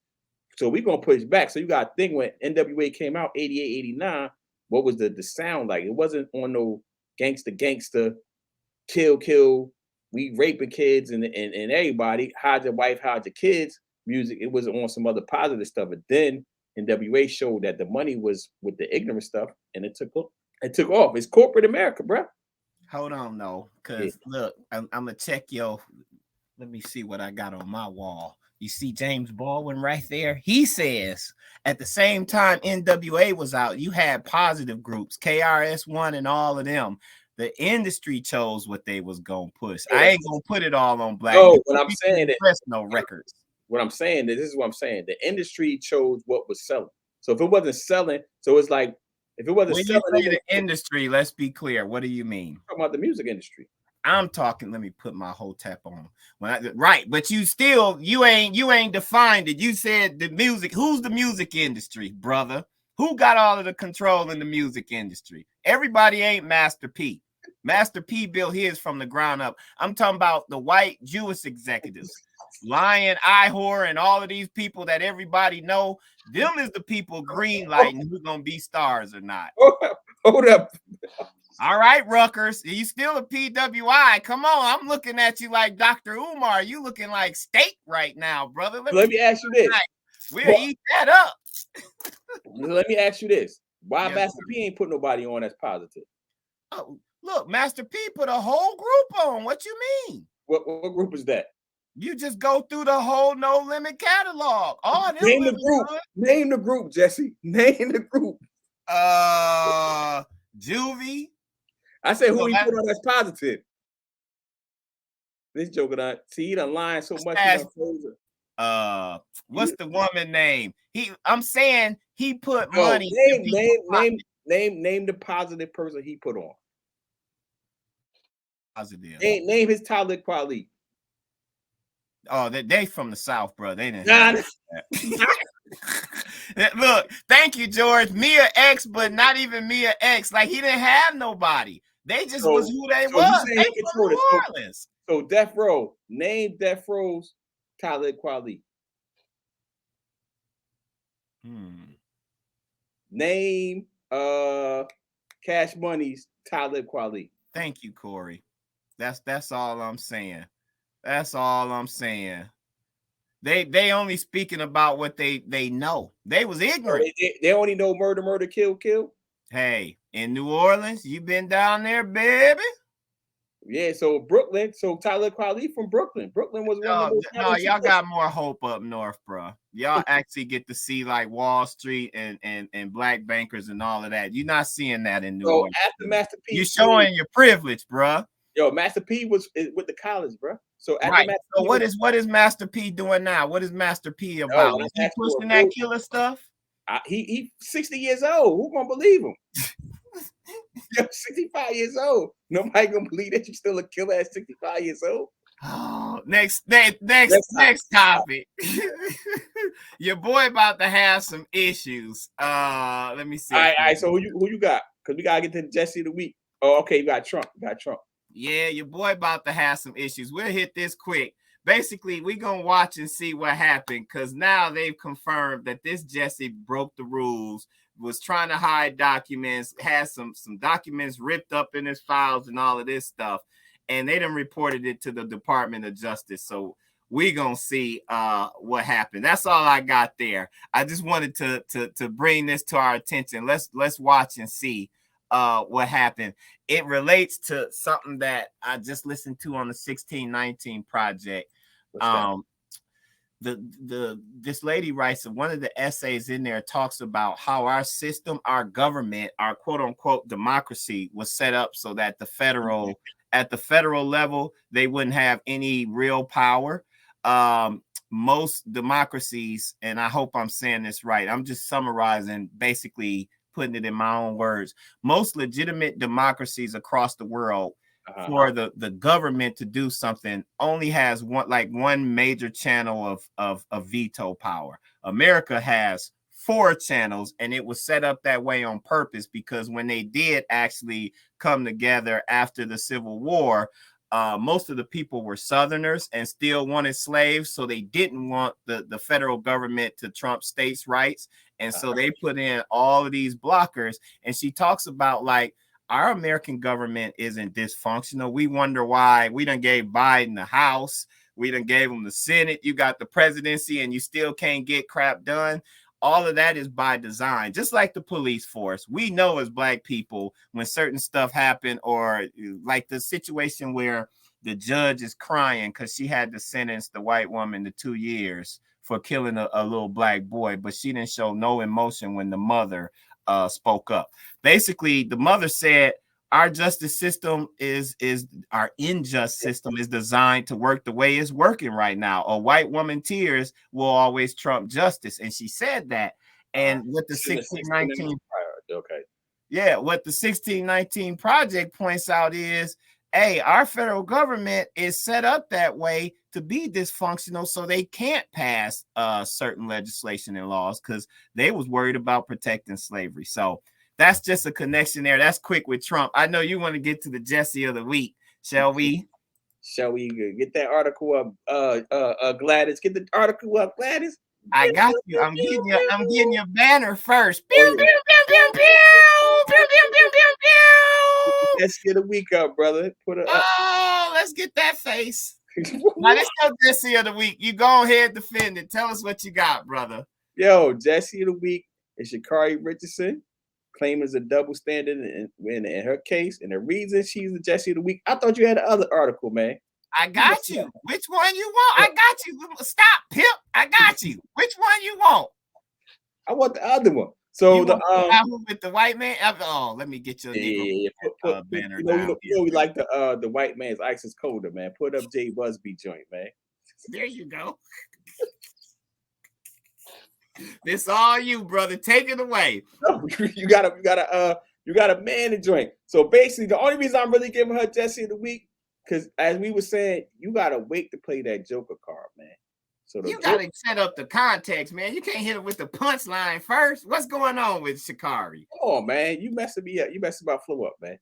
so we're gonna push back. So you gotta think, when NWA came out, 88, 89, what was the sound like? It wasn't on no gangster, kill, we raping kids and everybody, hide your wife, hide your kids music. It was on some other positive stuff. But then NWA showed that the money was with the ignorant stuff, and it took off. It's corporate America, bro. Hold on, no, because look, I'm gonna check let me see what I got on my wall. You see James Baldwin right there? He says at the same time NWA was out, you had positive groups, KRS-One and all of them. The industry chose what they was gonna push. I ain't gonna put it all on black. No, what I'm saying is no records. What I'm saying is, this is what I'm saying. The industry chose what was selling. So if it wasn't selling, so it's like, if it wasn't when selling, you say the industry, let's be clear. What do you mean? I'm talking about the music industry. I'm talking. Let me put my whole tap on. Right, but you ain't defined it. You said the music. Who's the music industry, brother? Who got all of the control in the music industry? Everybody ain't Master P. Master P built his from the ground up. I'm talking about the white Jewish executives, Lion, Ihor, and all of these people that everybody know. Them is the people greenlighting who's gonna be stars or not. Hold up. All right, Rutgers, you still a PWI? Come on, I'm looking at you like Dr. Umar. You looking like steak right now, brother. Let me ask you this. We'll eat that up. Let me ask you this. Why Master P ain't put nobody on that's positive? Oh, look, Master P put a whole group on. What you mean? What group is that? You just go through the whole No Limit catalog. Oh, name the group. Name the group, Jesse. Name the group. Juvie. I said, who he put on that's positive? This joker done. See, he done lying so much. What's the woman name? I'm saying he put money. Name the positive person he put on. Positive. Name his Talib Kweli. Oh, they from the South, bro. They didn't. Look, thank you, George. Mia X, but not even Mia X. Like, he didn't have nobody. They just was who they was. They from New Orleans. So Death Row. Name Death Row's Talib Kweli. Name Cash Money's Talib Kweli. Thank you, Corey. That's all I'm saying. That's all I'm saying. They only speaking about what they know. They was ignorant. They only know murder, kill. Hey, in New Orleans, you been down there, baby? Yeah, so Brooklyn. So Talib Kweli from Brooklyn. Brooklyn was one of those. No, y'all got more hope up north, bro. Y'all actually get to see like Wall Street and black bankers and all of that. You're not seeing that in New Orleans. After Master P, you're showing your privilege, bro. Yo, Master P was with the college, bro. So right. So what is Master P doing now? What is Master P about? Is he pushing that killer stuff? He 60 years old. Who gonna believe him? You're 65 years old. Nobody gonna believe that you're still a killer at 65 years old. Oh, next topic. Your boy about to have some issues. Let me see. All right. So who you got? because we gotta get to the Jesse of the week. Oh, okay, you got Trump. You got Trump. Yeah, your boy about to have some issues. We'll hit this quick. Basically, we're gonna watch and see what happened, because now they've confirmed that this Jesse broke the rules, was trying to hide documents, has some documents ripped up in his files and all of this stuff, and they done reported it to the Department of Justice. So we gonna see what happened. That's all I got there. I just wanted to bring this to our attention. Let's watch and see what happened. It relates to something that I just listened to on the 1619 project. This lady writes, one of the essays in there talks about how our system, our government, our quote unquote democracy was set up so that at the federal level, they wouldn't have any real power. Most democracies, and I hope I'm saying this right, I'm just summarizing, basically putting it in my own words. Most legitimate democracies across the world, for the government to do something, only has one major channel of veto power. America has 4 channels, and it was set up that way on purpose, because when they did actually come together after the Civil War, most of the people were Southerners and still wanted slaves, so they didn't want the federal government to trump states' rights, and so they put in all of these blockers. And she talks about, like, our American government isn't dysfunctional. We wonder why we done gave Biden the House, we done gave him the Senate, you got the presidency, and you still can't get crap done. All of that is by design, just like the police force. We know as Black people when certain stuff happen, or like the situation where the judge is crying because she had to sentence the white woman to 2 years for killing a little Black boy, but she didn't show no emotion when the mother spoke up. Basically, the mother said, our justice system is our unjust system is designed to work the way it's working right now. A white woman tears will always trump justice. And she said that. And with the 1619, yeah, what the 1619 project points out is, hey, our federal government is set up that way to be dysfunctional, so they can't pass certain legislation and laws because they was worried about protecting slavery. So that's just a connection there. That's quick with Trump. I know you want to get to the Jesse of the week. Shall we? Shall we get that article up, Gladys? Get the article up, Gladys. I got you. I'm getting your banner first. Pew, pew, pew, pew, pew, pew, pew, pew, pew, pew. Let's get a week up, brother. Put it up. Oh, let's get that face. Now, let's go Jesse of the week. You go ahead, defend it. Tell us what you got, brother. Yo, Jesse of the week is Sha'Carri Richardson, claiming a double standard in her case, and the reason she's the Jesse of the week. I thought you had the other article, man. I got you. Which one you want? I got you. Stop, Pip. I got you. Which one you want? I want the other one. So you the with the white man. Oh, let me get your banner. We like the white man's ISIS coder, man. Put up Jay Busby joint, man. There you go. This all you, brother. Take it away. No, you got a man to joint. So basically, the only reason I'm really giving her Jesse of the week, because as we were saying, you gotta wait to play that Joker card, man. So you gotta set up the context, man. You can't hit it with the punchline first. What's going on with Sha'Carri? Come on, man. You messing me up. You messing my flow up, man.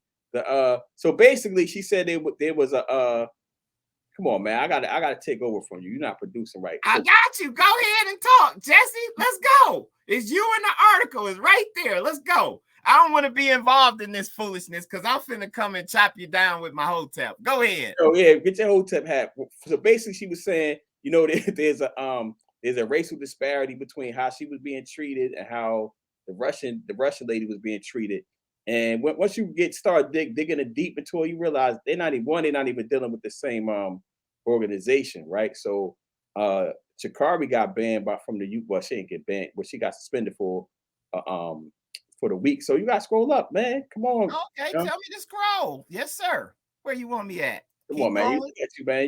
So basically, she said there was a come on, man. I gotta take over from you. You're not producing right. I got you. Go ahead and talk, Jesse. Let's go. It's you in the article. It's right there. Let's go. I don't want to be involved in this foolishness because I'm finna come and chop you down with my hotep. Go ahead. Oh yeah, get your hotep hat. So basically, she was saying, you know, there's a racial disparity between how she was being treated and how the Russian lady was being treated. And once you start digging it deep into it, you realize they're not even dealing with the same organization, right? So Sha'Carri got banned from the youth. Well, she didn't get banned, but she got suspended for the week. So you got to scroll up, man. Come on. Okay, tell me to scroll. Yes, sir. Where you want me at? Come on, man.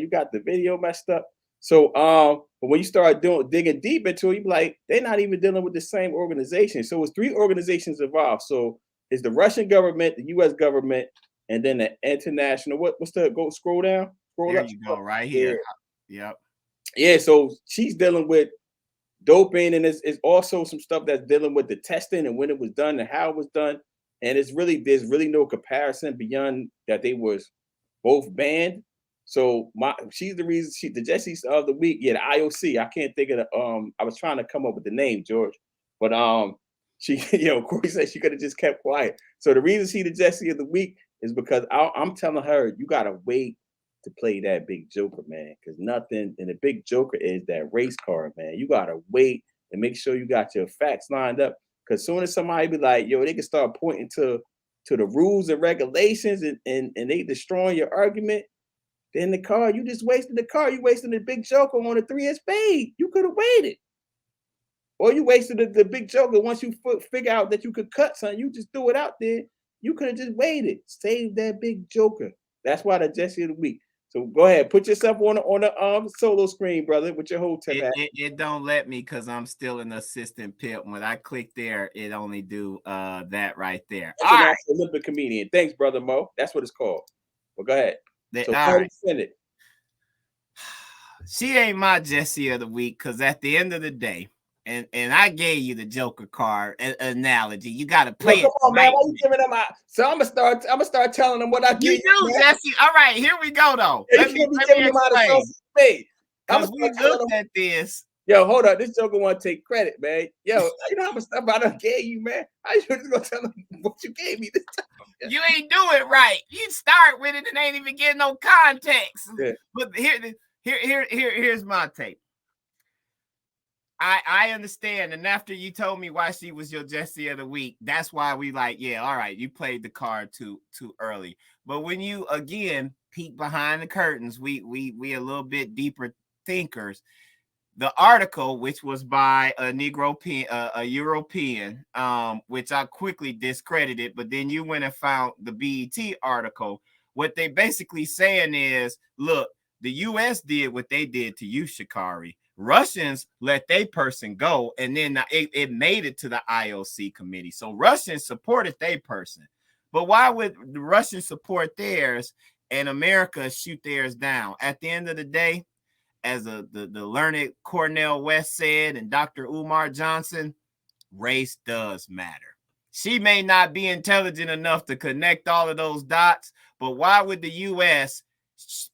You got the video messed up. So but when you start digging deep into it, you be like, they're not even dealing with the same organization. So it's 3 organizations involved. So it's the Russian government, the U.S. government, and then the international. What's the go? Scroll down. There you go, right here. Yep. Yeah. So she's dealing with doping, and it's also some stuff that's dealing with the testing and when it was done and how it was done. and there's really no comparison beyond that they was both banned. So she's the reason the Jessie of the week. Yeah, the IOC. I can't think of the I was trying to come up with the name, George, but she Corey said she could have just kept quiet. So the reason she the Jessie of the week is because I'm telling her you gotta wait to play that big joker, man, because nothing in the big joker is that race card, man. You gotta wait and make sure you got your facts lined up. Because soon as somebody be like, yo, they can start pointing to the rules and regulations and they destroying your argument, then the card, you just wasted the card. You wasted the big joker on a 3 of spade. You could have waited. Or you wasted the big joker once you figure out that you could cut something. You just threw it out there. You could have just waited. Save that big joker. That's why the Jessie of the week. So go ahead, put yourself on the solo screen, brother, with your whole tip. It don't let me because I'm still an assistant pimp. When I click there, it only do that right there. That's all right. Olympic comedian. Thanks, brother Mo. That's what it's called. Well, go ahead. So all right. She ain't my Jessie of the week because at the end of the day, and I gave you the Joker card analogy. You got to play it. Come on, man. Why you giving them out? So I'm gonna start telling them what I give you. Jesse. All right, here we go though. Let me explain. Because we looked at this. Yo, hold up. This Joker want to take credit, man. Yo, you know how much stuff I done gave you, man. I just gonna tell them what you gave me this time. You ain't do it right. You start with it and ain't even getting no context. Yeah. But here's my take. I understand, and after you told me why she was your Jessie of the week, that's why we like, yeah, all right, you played the card too early. But when you again peek behind the curtains, we a little bit deeper thinkers. The article, which was by a European, which I quickly discredited, but then you went and found the BET article. What they basically saying is, look, the U.S. did what they did to you, Sha'Carri. Russians let their person go, and then it made it to the IOC committee. So Russians supported their person. But why would the Russians support theirs and America shoot theirs down? At the end of the day, as the learned Cornel West said and Dr. Umar Johnson, race does matter. She may not be intelligent enough to connect all of those dots, but why would the U.S.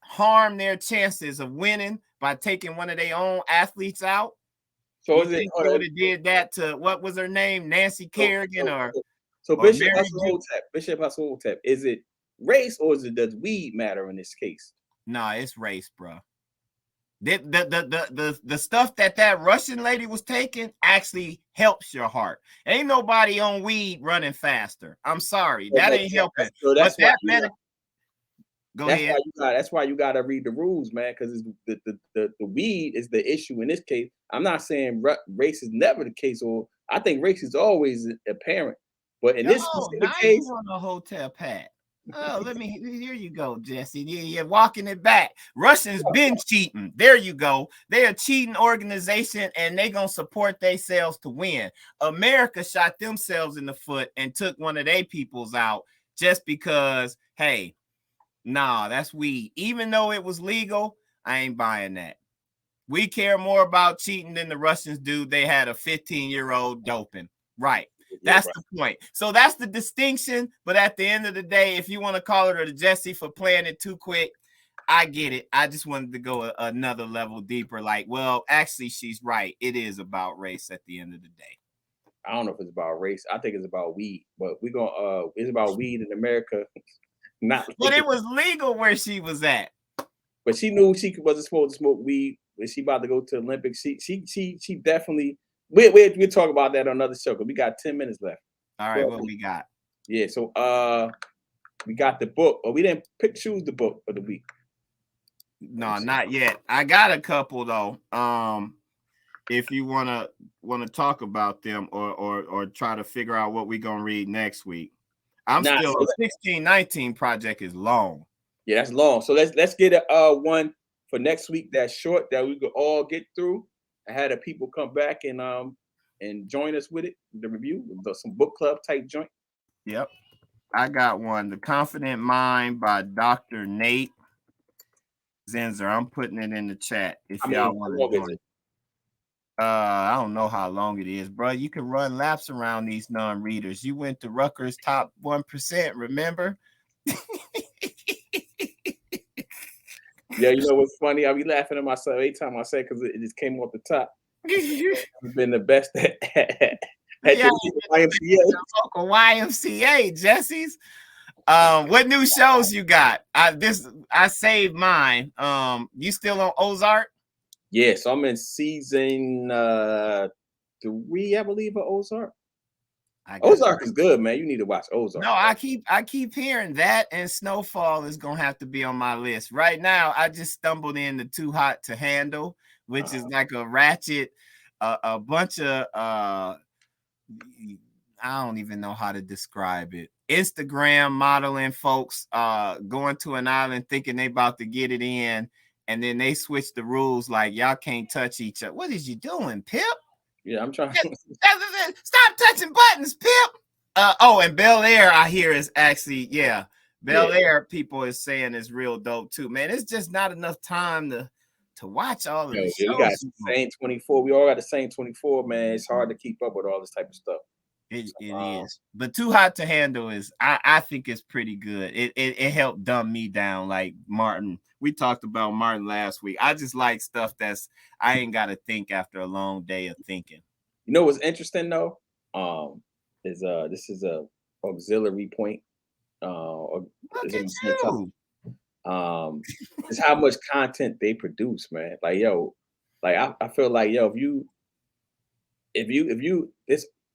harm their chances of winning by taking one of their own athletes out? So is it would have did that to what was her name, Nancy Kerrigan or Bishop Hasselhoff? Is it race or does weed matter in this case? No, it's race, bro. The stuff that Russian lady was taking actually helps your heart. Ain't nobody on weed running faster. I'm sorry, that ain't helping. That's why you gotta read the rules, man, because the weed is the issue in this case. I'm not saying race is never the case, or I think race is always apparent. But in this specific case, on a hotel pad. Oh, here you go, Jesse. You're walking it back. Russians been cheating. There you go. They're a cheating organization and they gonna support themselves to win. America shot themselves in the foot and took one of their peoples out just because, hey, nah, that's weed. Even though it was legal, I ain't buying that. We care more about cheating than the Russians do. They had a 15-year-old doping. Right. That's the point. So that's the distinction. But at the end of the day, if you want to call her the Jessie for playing it too quick, I get it. I just wanted to go another level deeper. Like, well, actually, she's right. It is about race at the end of the day. I don't know if it's about race. I think it's about weed. But we're gonna it's about weed in America. But it was legal where she was at. But she knew she wasn't supposed to smoke weed when she about to go to the Olympics. She definitely. We'll talk about that on another show because we got 10 minutes left. All right, what we got? Yeah, so we got the book, or we didn't choose the book for the week. No, not yet. I got a couple though. If you wanna talk about them or try to figure out what we're gonna read next week. The 1619 project is long. Yeah, that's long. So let's get one for next week that's short that we could all get through. I had people come back and join us with it, the review, some book club type joint. Yep. I got one, The Confident Mind by Dr. Nate Zinzer. I'm putting it in the chat if y'all want to join it. I don't know how long it is, bro. You can run laps around these non-readers. You went to Rutgers top 1%, remember? Yeah, you know what's funny? I be laughing at myself every time I say because it just came off the top. I've been the best at Yeah, the YMCA. local YMCA, Jesse's. What new shows you got? I saved mine. You still on Ozark? Yeah, so I'm in season 3, I believe, of Ozark. Ozark is good, man. You need to watch Ozark. No, I keep hearing that, and Snowfall is gonna have to be on my list. Right now, I just stumbled into Too Hot to Handle, which is like a ratchet, a bunch of I don't even know how to describe it. Instagram modeling folks going to an island thinking they about to get it in, and then they switch the rules like y'all can't touch each other. What is you doing, Pip? Yeah, I'm trying. Stop touching buttons, Pip. And Bel Air, I hear is actually, Bel Air people is saying is real dope too, man. It's just not enough time to watch all of the shows. We got the same 24. We all got the same 24, man. It's hard to keep up with all this type of stuff. It is, but Too Hot to Handle is, I think it's pretty good. It helped dumb me down, like Martin. We talked about Martin last week. I just like stuff I ain't got to think after a long day of thinking. You know what's interesting though? Is this is a auxiliary point. Look at you. Is how much content they produce, man. Like I feel like if you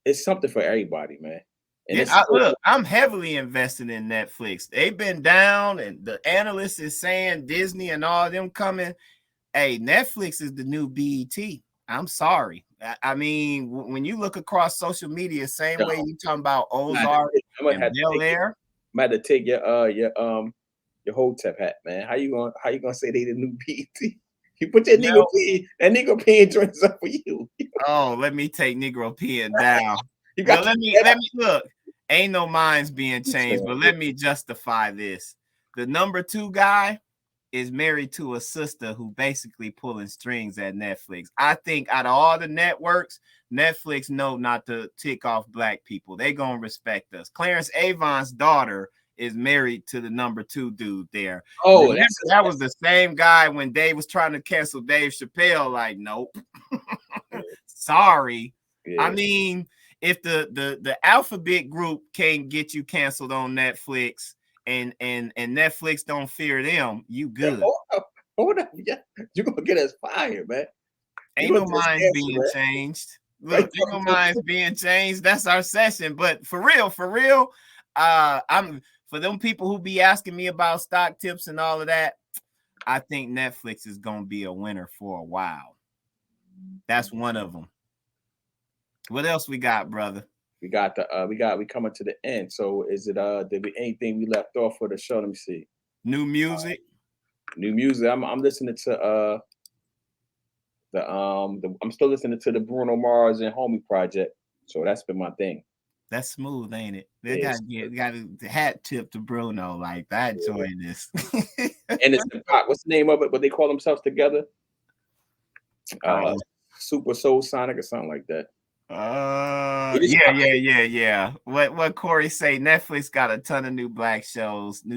it's something for everybody, man. And look, I'm heavily invested in Netflix. They've been down, and the analyst is saying Disney and all them coming. Hey, Netflix is the new BET. I'm sorry. I mean, when you look across social media, same way you talking about Ozark and Bel Air. I'm about to take your Hotep hat, man. How you gonna say they the new BET? You put that Negro P, that Negro P joins up for you. Oh, let me take Negro P down. Let me look. Ain't no minds being changed, but let me justify this. The number 2 guy is married to a sister who basically pulling strings at Netflix. I think out of all the networks, Netflix know not to tick off black people. They gonna respect us. Clarence Avon's daughter is married to the number 2 dude there. Oh, that was the same guy when Dave was trying to cancel Dave Chappelle. Like, nope. Sorry. Yeah. I mean, if the alphabet group can't get you canceled on Netflix and Netflix don't fear them, you good. Hold up. Yeah. You're gonna get us fired, man. Ain't no minds being changed. Look, ain't no minds being changed. That's our session. But for real, I'm for them people who be asking me about stock tips and all of that, I think Netflix is gonna be a winner for a while. That's one of them. What else we got, brother? We coming to the end. So is it anything we left off for the show? Let me see. New music. I'm listening to I'm still listening to the Bruno Mars and Homie project. So that's been my thing. That's smooth, ain't it? They got a hat tip to Bruno. Like, I enjoy this. And it's what's the name of it? What they call themselves together? Super Soul Sonic or something like that. Yeah. What Corey say? Netflix got a ton of new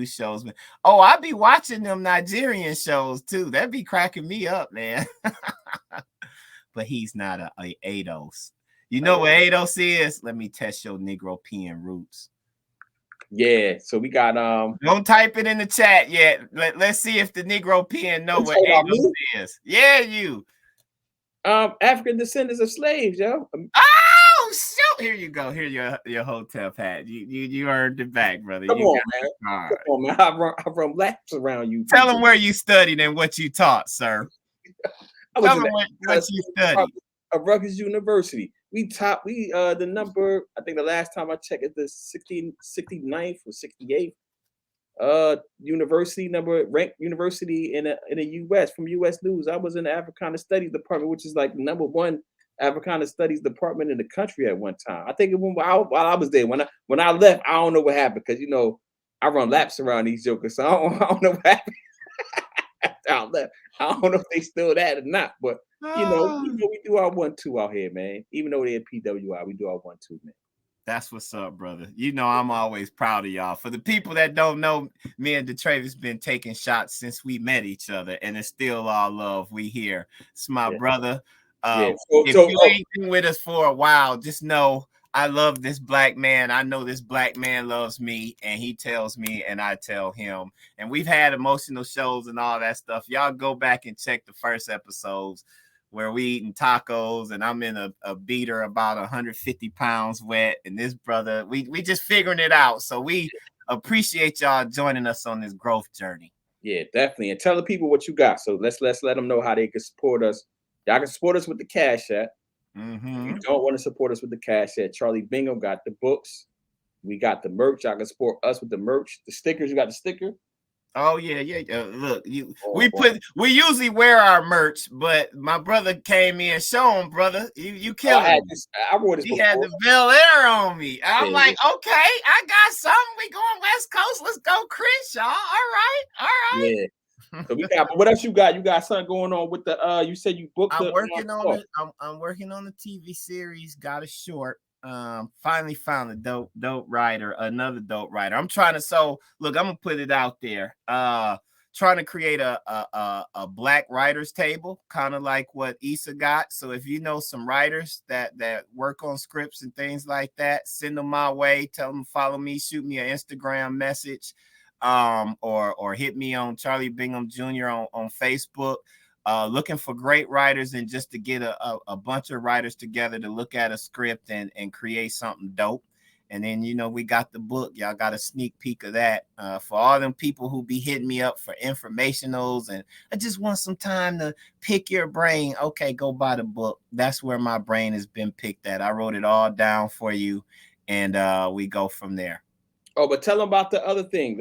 shows. Oh, I be watching them Nigerian shows too. That'd be cracking me up, man. But he's not a ADOS. You know what ADOS is? Let me test your Negro P.I.M.P.I.N.G roots. Yeah, so we got Don't type it in the chat yet. Let's see if the Negro P.I.M.P.I.N.G know what ADOS is. Yeah, you. African descendants of slaves, yo. Oh, shoot! Here you go. Here your Hotep hat. You earned it back, brother. Come on, man. I run laps around you. Tell them where you studied and what you taught, sir. Tell them what you studied. At Rutgers University. The number, I think the last time I checked is the 69th or 68th university number, ranked university in the US from US News. I was in the Africana Studies department, which is like the number 1 Africana Studies department in the country at one time. I think while I was there. When I left, I don't know what happened because I run laps around these jokers, so I don't know what happened. I don't know if they still that or not, but we do our 1-2 out here, man. Even though they're PWI, we do our 1-2, man. That's what's up, brother. You know, I'm always proud of y'all. For the people that don't know, me and DeTravius been taking shots since we met each other, and it's still all love. We here. It's my brother. If you ain't been with us for a while, just know I love this black man. I know this black man loves me, and he tells me, and I tell him. And we've had emotional shows and all that stuff. Y'all go back and check the first episodes where we eating tacos and I'm in a beater about 150 pounds wet. And this brother, we just figuring it out. So we appreciate y'all joining us on this growth journey. Yeah, definitely. And tell the people what you got. So let's let them know how they can support us. Y'all can support us with the Cash App. If you don't want to support us with the Cash App, Charlie BIngham got the books. We got the merch. Y'all can support us with the merch. The stickers, you got the sticker? Oh yeah. Look, we usually wear our merch, but my brother came in. Show him, brother. You killed him. I wore this. He had the Bel Air on me. I'm like, okay, I got something. We going West Coast. Let's go, Chris, y'all. All right. Yeah. So we got. But what else you got? You got something going on with the? You said you booked. I'm working on it. I'm working on the TV series. Got a short. Finally found a dope writer, another dope writer. I'm trying to, so look, I'm gonna put it out there. Trying to create a black writers table, kind of like what Issa got. So if you know some writers that work on scripts and things like that, send them my way. Tell them to follow me, shoot me an Instagram message, or hit me on Charlie BIngham Jr. on Facebook. Looking for great writers and just to get a bunch of writers together to look at a script and create something dope. And then, we got the book. Y'all got a sneak peek of that. For all them people who be hitting me up for informationals and I just want some time to pick your brain. Okay, go buy the book. That's where my brain has been picked at. I wrote it all down for you, and we go from there. Oh, but tell them about the other thing.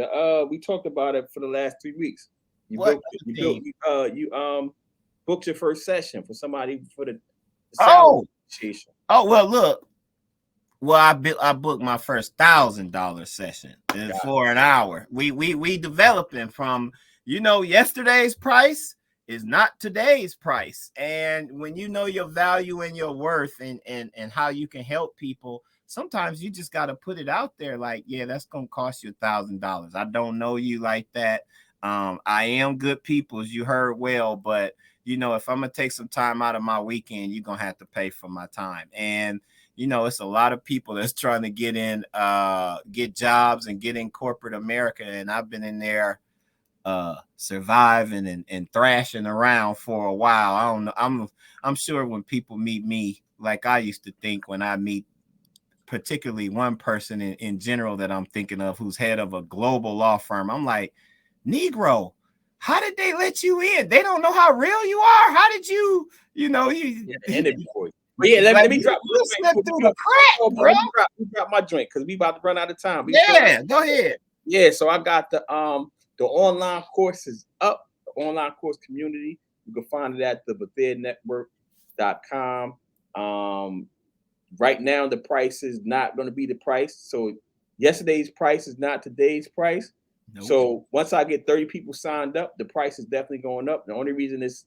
We talked about it for the last 3 weeks. You booked your first session for somebody for the association. Well, look. Well, I booked my first $1,000 session. It's for an hour. We developing from, yesterday's price is not today's price. And when you know your value and your worth and how you can help people, sometimes you just got to put it out there like, yeah, that's going to cost you $1,000. I don't know you like that. I am good people, as you heard well, but if I'm gonna take some time out of my weekend, you're gonna have to pay for my time. And it's a lot of people that's trying to get in, get jobs and get in corporate America, and I've been in there surviving and thrashing around for a while. I don't know. I'm sure when people meet me, like I used to think when I meet particularly one person in general that I'm thinking of who's head of a global law firm, I'm like, Negro, how did they let you in? They don't know how real you are. How did you interview for you? Yeah, let me drop through the crack, bro. We drop my drink because we about to run out of time. Go ahead. Yeah, so I got the online course is up, the online course community. You can find it at the BetheaNetwork.com. Right now, the price is not going to be the price. So yesterday's price is not today's price. Nope. So once I get 30 people signed up, the price is definitely going up. The only reason is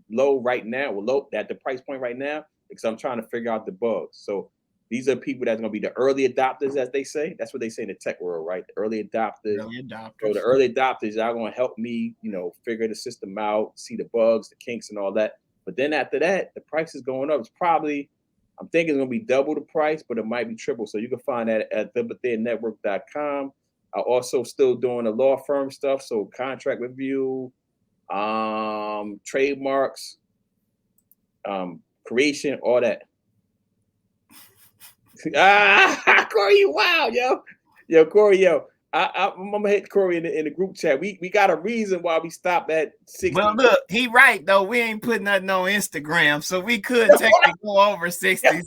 low right now, low at the price point right now, because I'm trying to figure out the bugs. So these are people that's going to be the early adopters, as they say. That's what they say in the tech world, right? The early adopters. So the early adopters are going to help me, figure the system out, see the bugs, the kinks, and all that. But then after that, the price is going up. It's probably, I'm thinking it's going to be double the price, but it might be triple. So you can find that at theBetheaNetwork.com. I'm also still doing the law firm stuff, so contract review, trademarks, creation, all that. Corey, you wild, yo, Corey, I'm gonna hit Corey in the group chat. We got a reason why we stopped at 60. Well, look, he right though. We ain't putting nothing on Instagram, so we could technically go over 60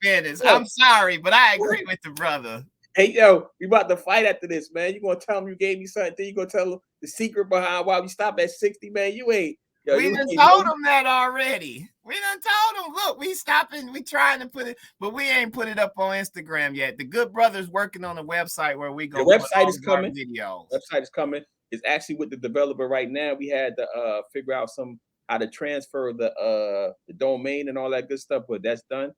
minutes. I'm sorry, but I agree with the brother. Hey, we about to fight after this, man. You gonna tell him you gave me something, then you gonna tell him the secret behind why we stopped at 60, man. You ain't. We done told him that already. We done told him, look, we stopping, we trying to put it, but we ain't put it up on Instagram yet. The good brother's working on a website where we go. The website is coming. Videos. Website is coming. It's actually with the developer right now. We had to figure out some how to transfer the domain and all that good stuff, but that's done.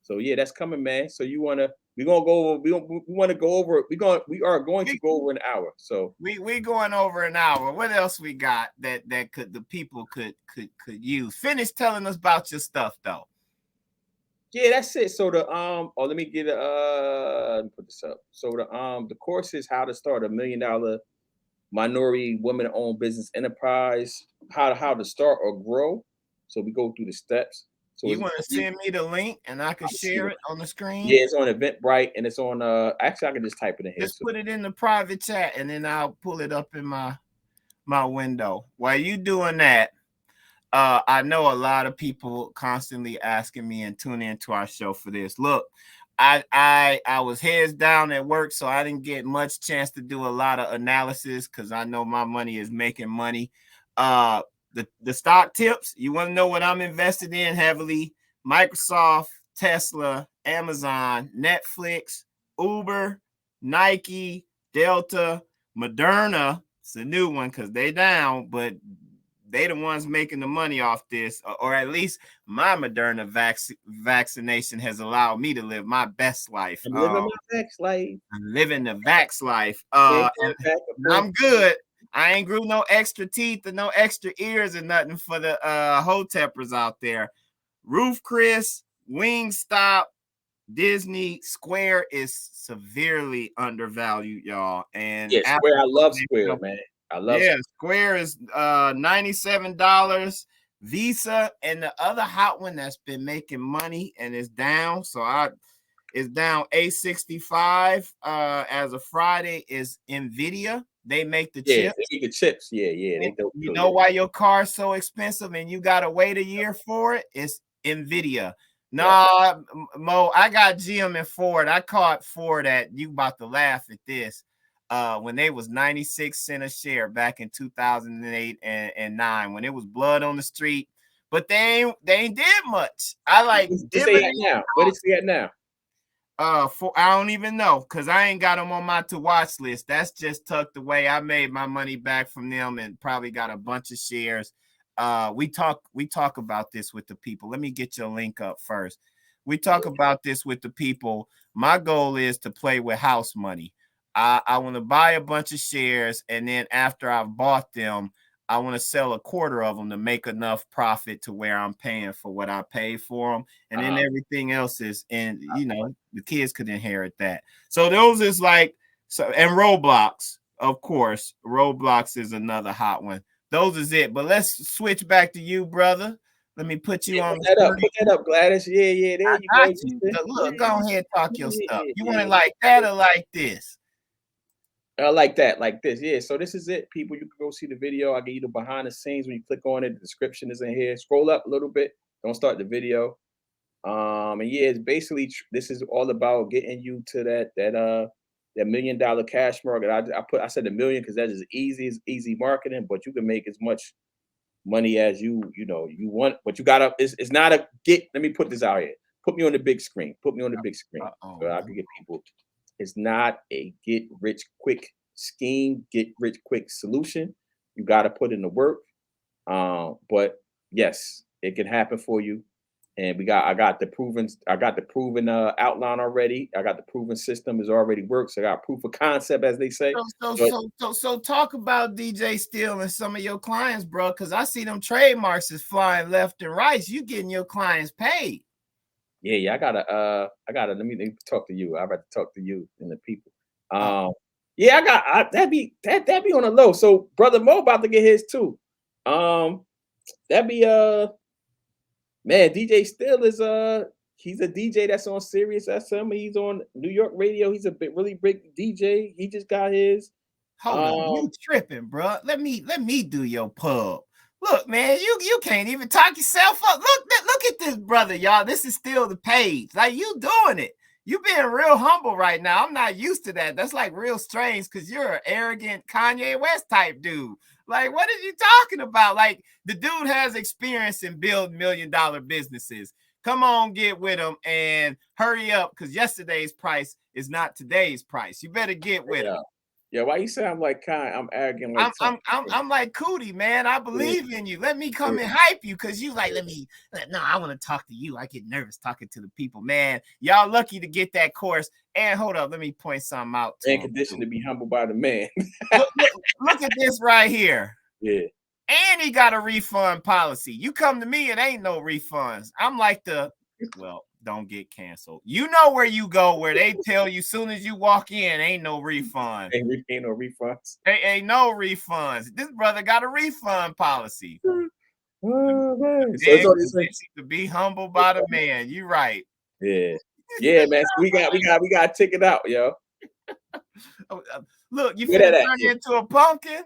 So yeah, that's coming, man. So we want to go over, we want to go over, we are going to go over an hour. So we going over an hour. What else we got that the people could use? Finish telling us about your stuff though. yeah, that's it. So let me get let me put this up. So the course is how to start $1 million minority women-owned business enterprise, how to start or grow. So we go through the steps. So You want to send me the link and I can share it on the screen? Yeah, it's on Eventbrite and it's on actually I can just type it in here. Just put it in the private chat and then I'll pull it up in my window. While you doing that, I know a lot of people constantly asking me and tuning into our show for this. Look, I was heads down at work, so I didn't get much chance to do a lot of analysis because I know my money is making money. The stock tips, you want to know what I'm invested in heavily? Microsoft, Tesla, Amazon, Netflix, Uber, Nike, Delta, Moderna. It's a new one because they down, but they the ones making the money off this, or at least my Moderna vaccination has allowed me to live my best life. I'm living my vax life. I'm living the vax life. And I'm good. I ain't grew no extra teeth and no extra ears or nothing for the hoteppers out there. Roof Chris, Wingstop, Disney, Square is severely undervalued, y'all. And yeah, Square, I love Square, man. I love Square is $97. Visa and the other hot one that's been making money and is down. So it's down $865 as of Friday is Nvidia. They make the chips. They make the chips. Yeah. You know why your car's so expensive and you gotta wait a year for it? It's Nvidia. Nah, Mo, I got GM and Ford. I caught Ford at, you about to laugh at this, when they was 96 cents a share back in 2008 and 9, when it was blood on the street. But they ain't did much. I like now. What is it at now? I don't even know because I ain't got them on my to watch list. That's just tucked away. I made my money back from them and probably got a bunch of shares. We talk about this with the people. Let me get your link up first. We talk about this with the people. My goal is to play with house money. I want to buy a bunch of shares, and then after I've bought them, I want to sell a quarter of them to make enough profit to where I'm paying for what I paid for them. And then everything else is, and the kids could inherit that. So those is like, and Roblox, of course. Roblox is another hot one. Those is it. But let's switch back to you, brother. Let me put you on. Put that up, Gladys. Yeah. There you go. Look, go ahead, talk your stuff. You want it like that or like this? Like that, like this. Yeah, so this is it, people. You can go see the video. I'll give you the behind the scenes when you click on it. The description is in here. Scroll up a little bit. Don't start the video. And yeah, it's basically, this is all about getting you to that $1 million cash market. I said $1 million because that is easy marketing, but you can make as much money as you want. But you gotta, it's not a get. Let me put this out here. Put me on the big screen. So I can get people. It's not a get rich quick scheme, get rich quick solution. You got to put in the work. But yes, it can happen for you. And I got the proven outline already. I got the proven system is already works. I got proof of concept, as they say. So talk about DJ Steele and some of your clients, bro, because I see them trademarks is flying left and right. You getting your clients paid. Yeah. I gotta. Let me talk to you. I'd rather talk to you and the people. Yeah, that'd be on a low. So brother Mo about to get his too. That'd be man. DJ Steele is he's a DJ that's on Sirius SM. He's on New York radio. He's a really big DJ. He just got his. Hold on, you tripping, bro? Let me do your pub. Look, man, you can't even talk yourself up. Look at this, brother, y'all. This is still the page. Like, you doing it. You being real humble right now. I'm not used to that. That's like real strange because you're an arrogant Kanye West type dude. Like, what are you talking about? Like, the dude has experience in building $1 million businesses. Come on, get with him and hurry up because yesterday's price is not today's price. You better get with him. Yeah, why you say I'm like kind? I'm arrogant like I'm like Cootie, man. I believe in you. Let me come and hype you because you like, no, I want to talk to you. I get nervous talking to the people, man. Y'all lucky to get that course. And hold up, let me point something out to man conditioned to be humbled by the man. look at this right here. Yeah. And he got a refund policy. You come to me, it ain't no refunds. I'm like don't get canceled. You know where you go, where they tell you soon as you walk in, ain't no refund. Ain't no refunds. Ain't no refunds. This brother got a refund policy. Oh, man. So it's to be humble by the man. You right. Yeah. Yeah, man. So we got to check it out, yo. Look, you finna turn into a pumpkin?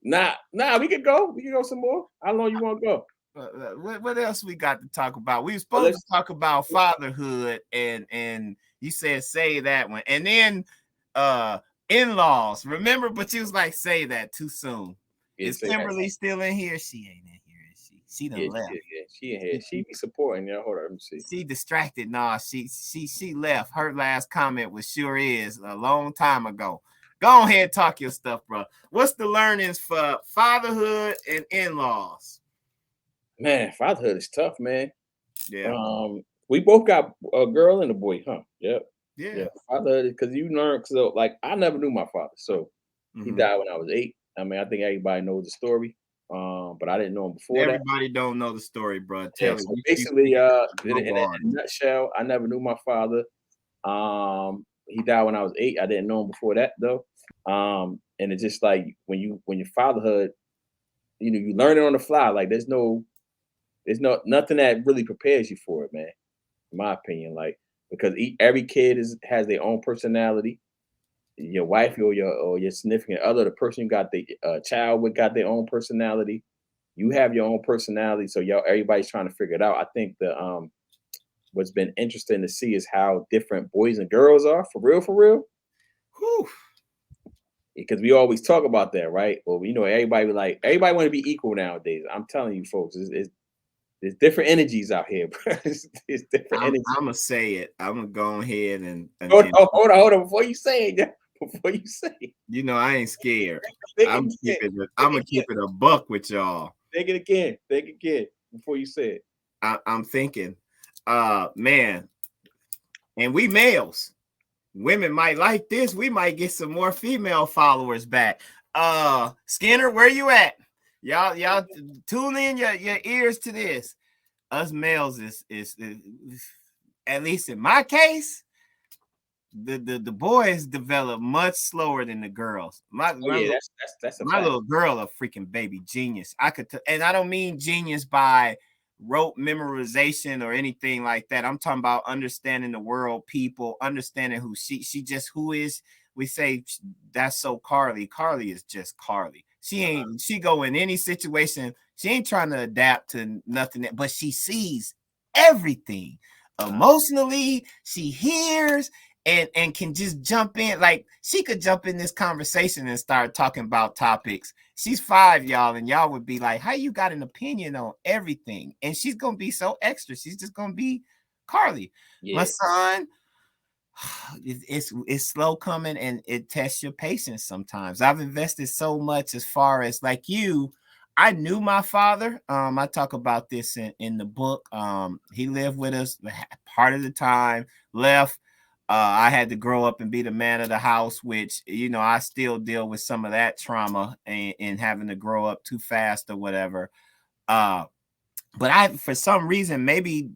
Nah, we could go. We can go some more. How long you want to go? What else we got to talk about? We were supposed to talk about fatherhood, and you said say that one, and then in-laws. Remember, but you was like say that too soon. Is Kimberly still in here? She ain't in here, is she? She done left. She in here. She be supporting y'all. Hold on, let me see. She distracted. Nah, she left. Her last comment was sure is a long time ago. Go ahead, talk your stuff, bro. What's the learnings for fatherhood and in-laws? Man, fatherhood is tough, man. Yeah. We both got a girl and a boy, huh? Yep. Yeah. Fatherhood, because you learn. So, like, I never knew my father, so he died when I was 8. I mean, I think everybody knows the story, but I didn't know him before. Everybody don't know the story, bro. Tell so basically, in a nutshell, I never knew my father. He died when I was 8. I didn't know him before that, though. And it's just like when your fatherhood, you learn it on the fly. Like there's nothing that really prepares you for it, man. In my opinion, like because every kid has their own personality. Your wife or your significant other, the person you got the child with, got their own personality. You have your own personality, so everybody's trying to figure it out. I think what's been interesting to see is how different boys and girls are for real. Whew. Because we always talk about that, right? Well, everybody want to be equal nowadays. I'm telling you, folks, there's different energies out here, bro. It's different energies. I'm gonna say it. I'm gonna go ahead and hold on. Before you say it, I ain't scared. I'm gonna keep it a buck with y'all. Think it again before you say it. I'm thinking, man, and we males. Women might like this. We might get some more female followers back. Skinner, where you at? Y'all tune in your ears to this. Us males is at least in my case, the boys develop much slower than the girls. My little girl a freaking baby genius. And I don't mean genius by rote memorization or anything like that. I'm talking about understanding the world, people, understanding who she just who is. We say that's so Carly. Carly is just Carly. She go in any situation. She ain't trying to adapt to nothing, but she sees everything. Emotionally, she hears and can just jump in. Like she could jump in this conversation and start talking about topics. She's 5, y'all, and y'all would be like, how you got an opinion on everything? And she's gonna be so extra. She's just gonna be Carly. Yeah. My son, it's slow coming and it tests your patience sometimes. I've invested so much as far as like you. I knew my father. I talk about this in the book. He lived with us part of the time, left. I had to grow up and be the man of the house, which, I still deal with some of that trauma and having to grow up too fast or whatever. But for some reason, maybe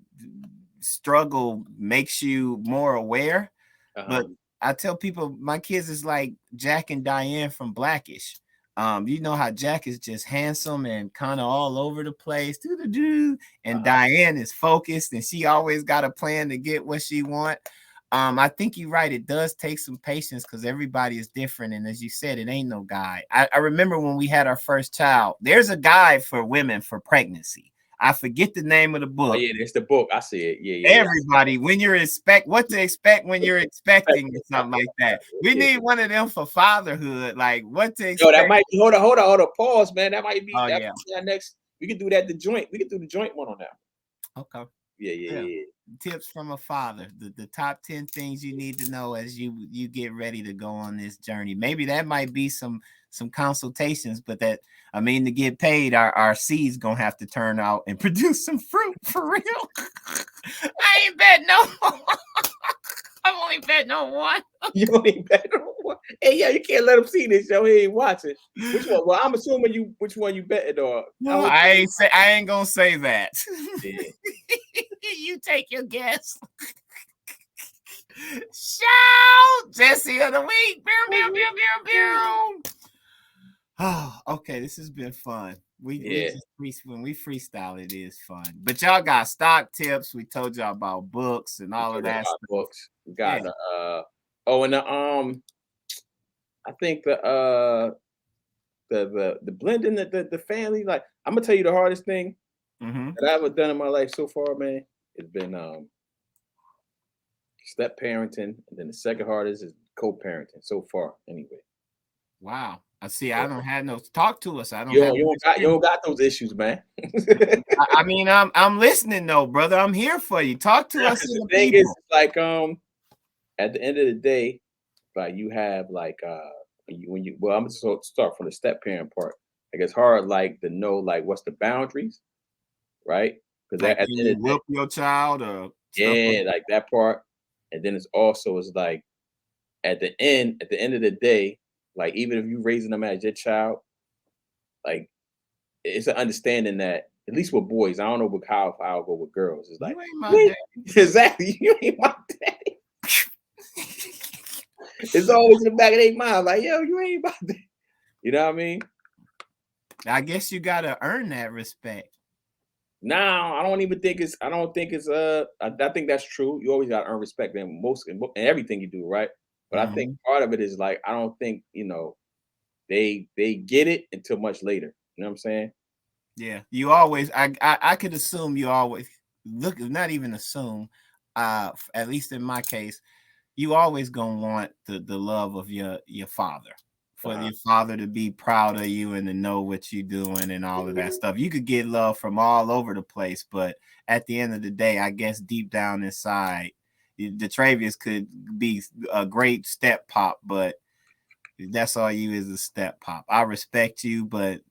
struggle makes you more aware. But I tell people my kids is like Jack and Diane from Blackish. You know how Jack is just handsome and kind of all over the place, and Diane is focused and she always got a plan to get what she want. I think you're right. It does take some patience because everybody is different. And as you said, it ain't no guide. I remember when we had our first child, there's a guide for women for pregnancy. I forget the name of the book. Oh, yeah, it's the book. I see it. Yeah. Everybody, when you're what to expect when you're expecting or something like that. We need one of them for fatherhood. Like what to expect. Yo, that might be, hold on. Pause, man. That might be our next. We can do that. We can do the joint one on that. Okay. Yeah. Tips from a father. The top 10 things you need to know as you get ready to go on this journey. Maybe that might be some consultations, but that, I mean, to get paid, our seeds gonna have to turn out and produce some fruit for real. I ain't bet no. I've only bet no one. You ain't bet no one. Hey, yeah, you can't let him see this, yo. He ain't watching. Which one? Well, I'm assuming which one you betting, dog. No, I ain't gonna say that. Yeah. You take your guess. Shout Jesse of the week. Oh, okay. This has been fun. We when we freestyle, it is fun. But y'all got stock tips. We told y'all about books and all of that stuff. Books. We got and I think the blending the family. Like, I'm gonna tell you the hardest thing that I've ever done in my life so far, man. It's been step parenting, and then the second hardest is co-parenting so far. Anyway. Wow. I see. I don't have no talk to us. I don't. You don't got those issues, man. I mean, I'm listening though, brother. I'm here for you. Talk to us. The thing is, like, at the end of the day, like, you have like I'm gonna start from the step parent part. Like, it's hard, like, to know, like, what's the boundaries, right? Because like, at the end of the day, your child or like that part. And then it's like at the end of the day, like, even if you're raising them as your child, like, it's an understanding that, at least with boys, I don't know how I'll go with girls. It's like, you ain't my daddy. Exactly, you ain't my daddy. It's always in the back of their mind, like, yo, you ain't my daddy. You know what I mean? I guess you gotta earn that respect. No, I don't think it's I think that's true. You always gotta earn respect in everything you do, right? But I think part of it is, like, I don't think, they get it until much later. You know what I'm saying? Yeah. You always I could assume you always not even assume, at least in my case, you always gonna want the love of your father. For your father to be proud of you and to know what you're doing and all of that stuff. You could get love from all over the place, but at the end of the day, I guess deep down inside, DeTravius could be a great step pop, but that's all you is a step pop. I respect you, but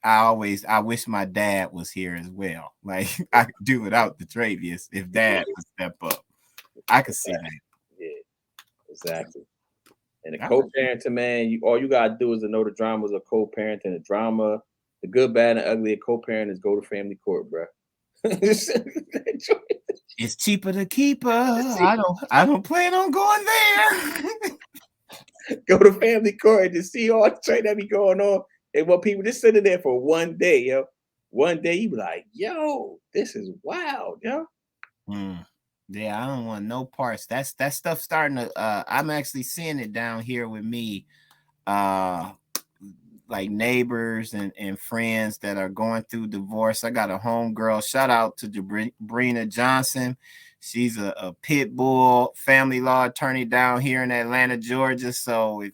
I wish my dad was here as well. Like, I could do without DeTravius if dad would step up. I could see that. Yeah, exactly. And the co-parenting, man, all you gotta do is to know the dramas of co-parenting. The drama, the good, bad, and ugly of co-parent is go to family court, bro. It's cheaper to keep her. I don't plan on going there. Go to family court and just see all the trade that be going on. And what people just sitting there for one day, yo. One day you be like, yo, this is wild, yo. Yeah, I don't want no parts. That stuff starting to I'm actually seeing it down here with me. Like neighbors and friends that are going through divorce. I got a homegirl. Shout out to Sabrina Johnson. She's a pit bull family law attorney down here in Atlanta, Georgia. So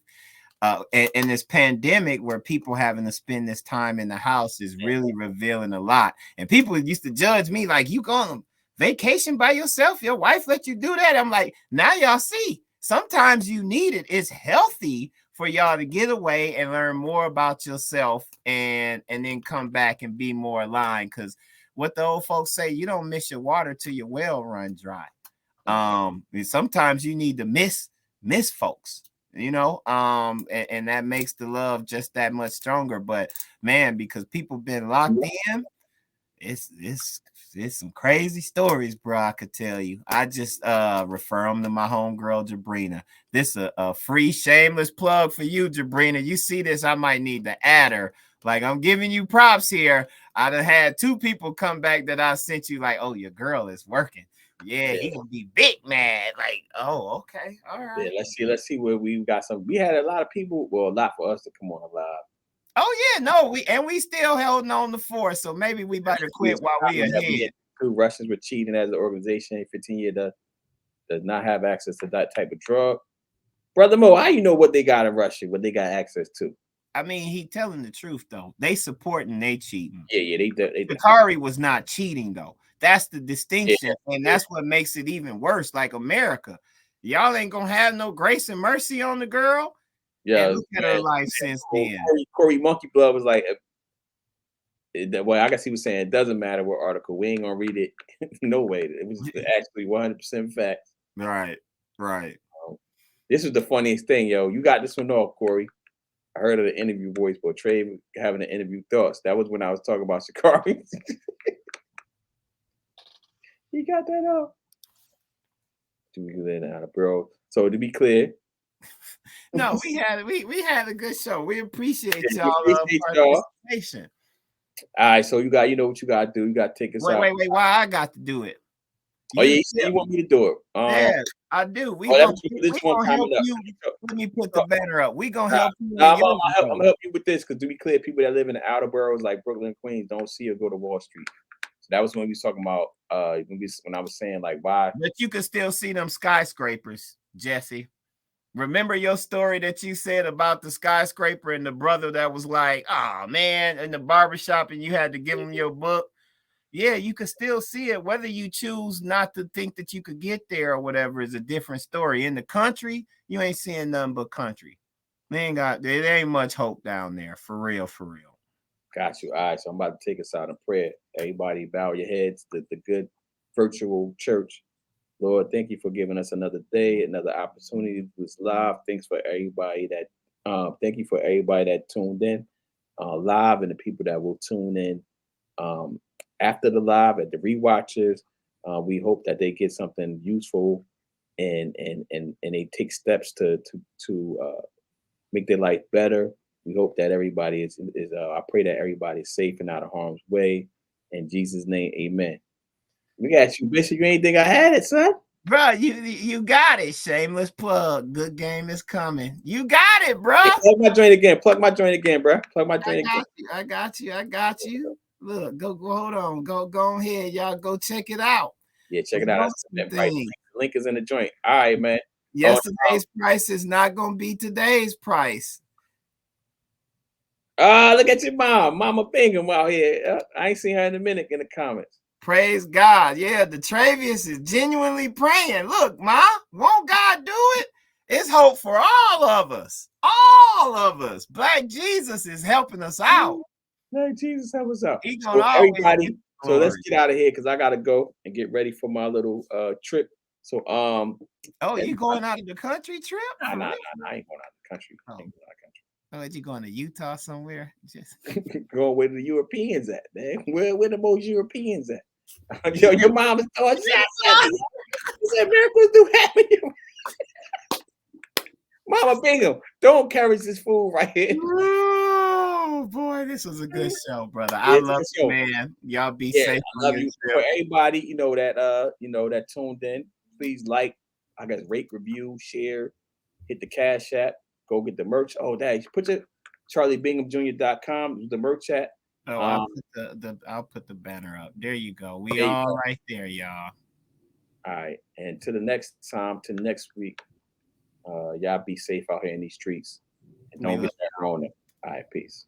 and this pandemic where people having to spend this time in the house is really revealing a lot. And people used to judge me like, you going vacation by yourself? Your wife let you do that? I'm like, now y'all see, sometimes you need it. It's healthy for y'all to get away and learn more about yourself and then come back and be more aligned. Because what the old folks say, you don't miss your water till your well run dry. And sometimes you need to miss folks, and that makes the love just that much stronger. But man, because people been locked in, it's some crazy stories, bro. I could tell you. I just refer them to my homegirl Jabrina. This a free shameless plug for you, Jabrina. You see this, I might need to add her. Like, I'm giving you props here. I done had 2 people come back that I sent you, like, oh, your girl is working. Yeah, he gonna be big mad. Like, oh, okay, all right. Yeah, let's see where we got some. We had a lot of people, well, a lot for us to come on live. Oh yeah, no, we still holding on the 4, so maybe we better quit while we ahead. Russians were cheating as an organization. 15 year does not have access to that type of drug. Brother Mo, how you know what they got in Russia, what they got access to? I mean, he telling the truth though. They supporting, they cheating. Yeah, they Bakari was not cheating though. That's the distinction, and that's what makes it even worse. Like America, y'all ain't gonna have no grace and mercy on the girl. Yeah, And look at her life since then. Corey Monkey Blood was like, well, I guess he was saying it doesn't matter what article. We ain't gonna read it. No way. It was actually 100% fact. Right. This was the funniest thing, yo. You got this one off, Corey. I heard of the interview voice, but Trey having the interview thoughts. That was when I was talking about Shikari. He got that off. Bro. So to be clear, no, we had a good show. We appreciate y'all participation. All right, so you know what you gotta do. You gotta take us out. Wait. Why I got to do it? You want me to do it? Yeah, I do. We gonna help you. Let me put the banner up. We gonna help you. I'm gonna help you with this because to be clear, people that live in the outer boroughs like Brooklyn, Queens, don't see or go to Wall Street. So that was when we was talking about when I was saying like why. But you can still see them skyscrapers, Jesse. Remember your story that you said about the skyscraper and the brother that was like, oh man, in the barbershop and you had to give him your book. Yeah, you can still see it. Whether you choose not to think that you could get there or whatever is a different story. In the country, you ain't seeing nothing but country. There ain't much hope down there. For real. Got you. All right, so I'm about to take us out in prayer. Everybody bow your heads to the good virtual church. Lord, thank you for giving us another day, another opportunity to do this live. Thanks for everybody thank you for everybody that tuned in live and the people that will tune in after the live at the rewatches. We hope that they get something useful and they take steps to make their life better. We hope that everybody is I pray that everybody is safe and out of harm's way. In Jesus' name, amen. We got you, Bishop. You ain't think I had it, son? Bro, you got it. Shameless plug. Good game is coming. You got it, bro. Hey, plug my joint again, bro. Plug my joint again. I got you. Look, go hold on. Go ahead, y'all. Go check it out. Yeah, check it out. That price. Link is in the joint. All right, man. Yesterday's price is not gonna be today's price. Look at your Mama BIngham out here. I ain't seen her in a minute in the comments. Praise God. Yeah, DeTravius is genuinely praying. Look, Ma, won't God do it? It's hope for all of us. All of us. Black Jesus is helping us out. Black Jesus help us out. So everybody, so let's get out of here because I gotta go and get ready for my little trip. So you going out of the country trip? Nah, I ain't going out of the country. Oh, you going to Utah somewhere? Just going where the Europeans at, man. Where the most Europeans at? Yo, your mom is throwing shots. She said miracles do happen. Mama BIngham, don't carry this food right here. Oh boy, this was a good show, brother. I love you, man. Y'all be safe. I love you. For everybody, that tuned in, please rate, review, share, hit the Cash App, go get the merch. Oh, dang, put your CharlieBinghamJr.com, the merch at. Oh, I'll put the banner up. There you go. We all right there, y'all. All right, and to next week, y'all be safe out here in these streets, and don't get that Corona. All right, peace.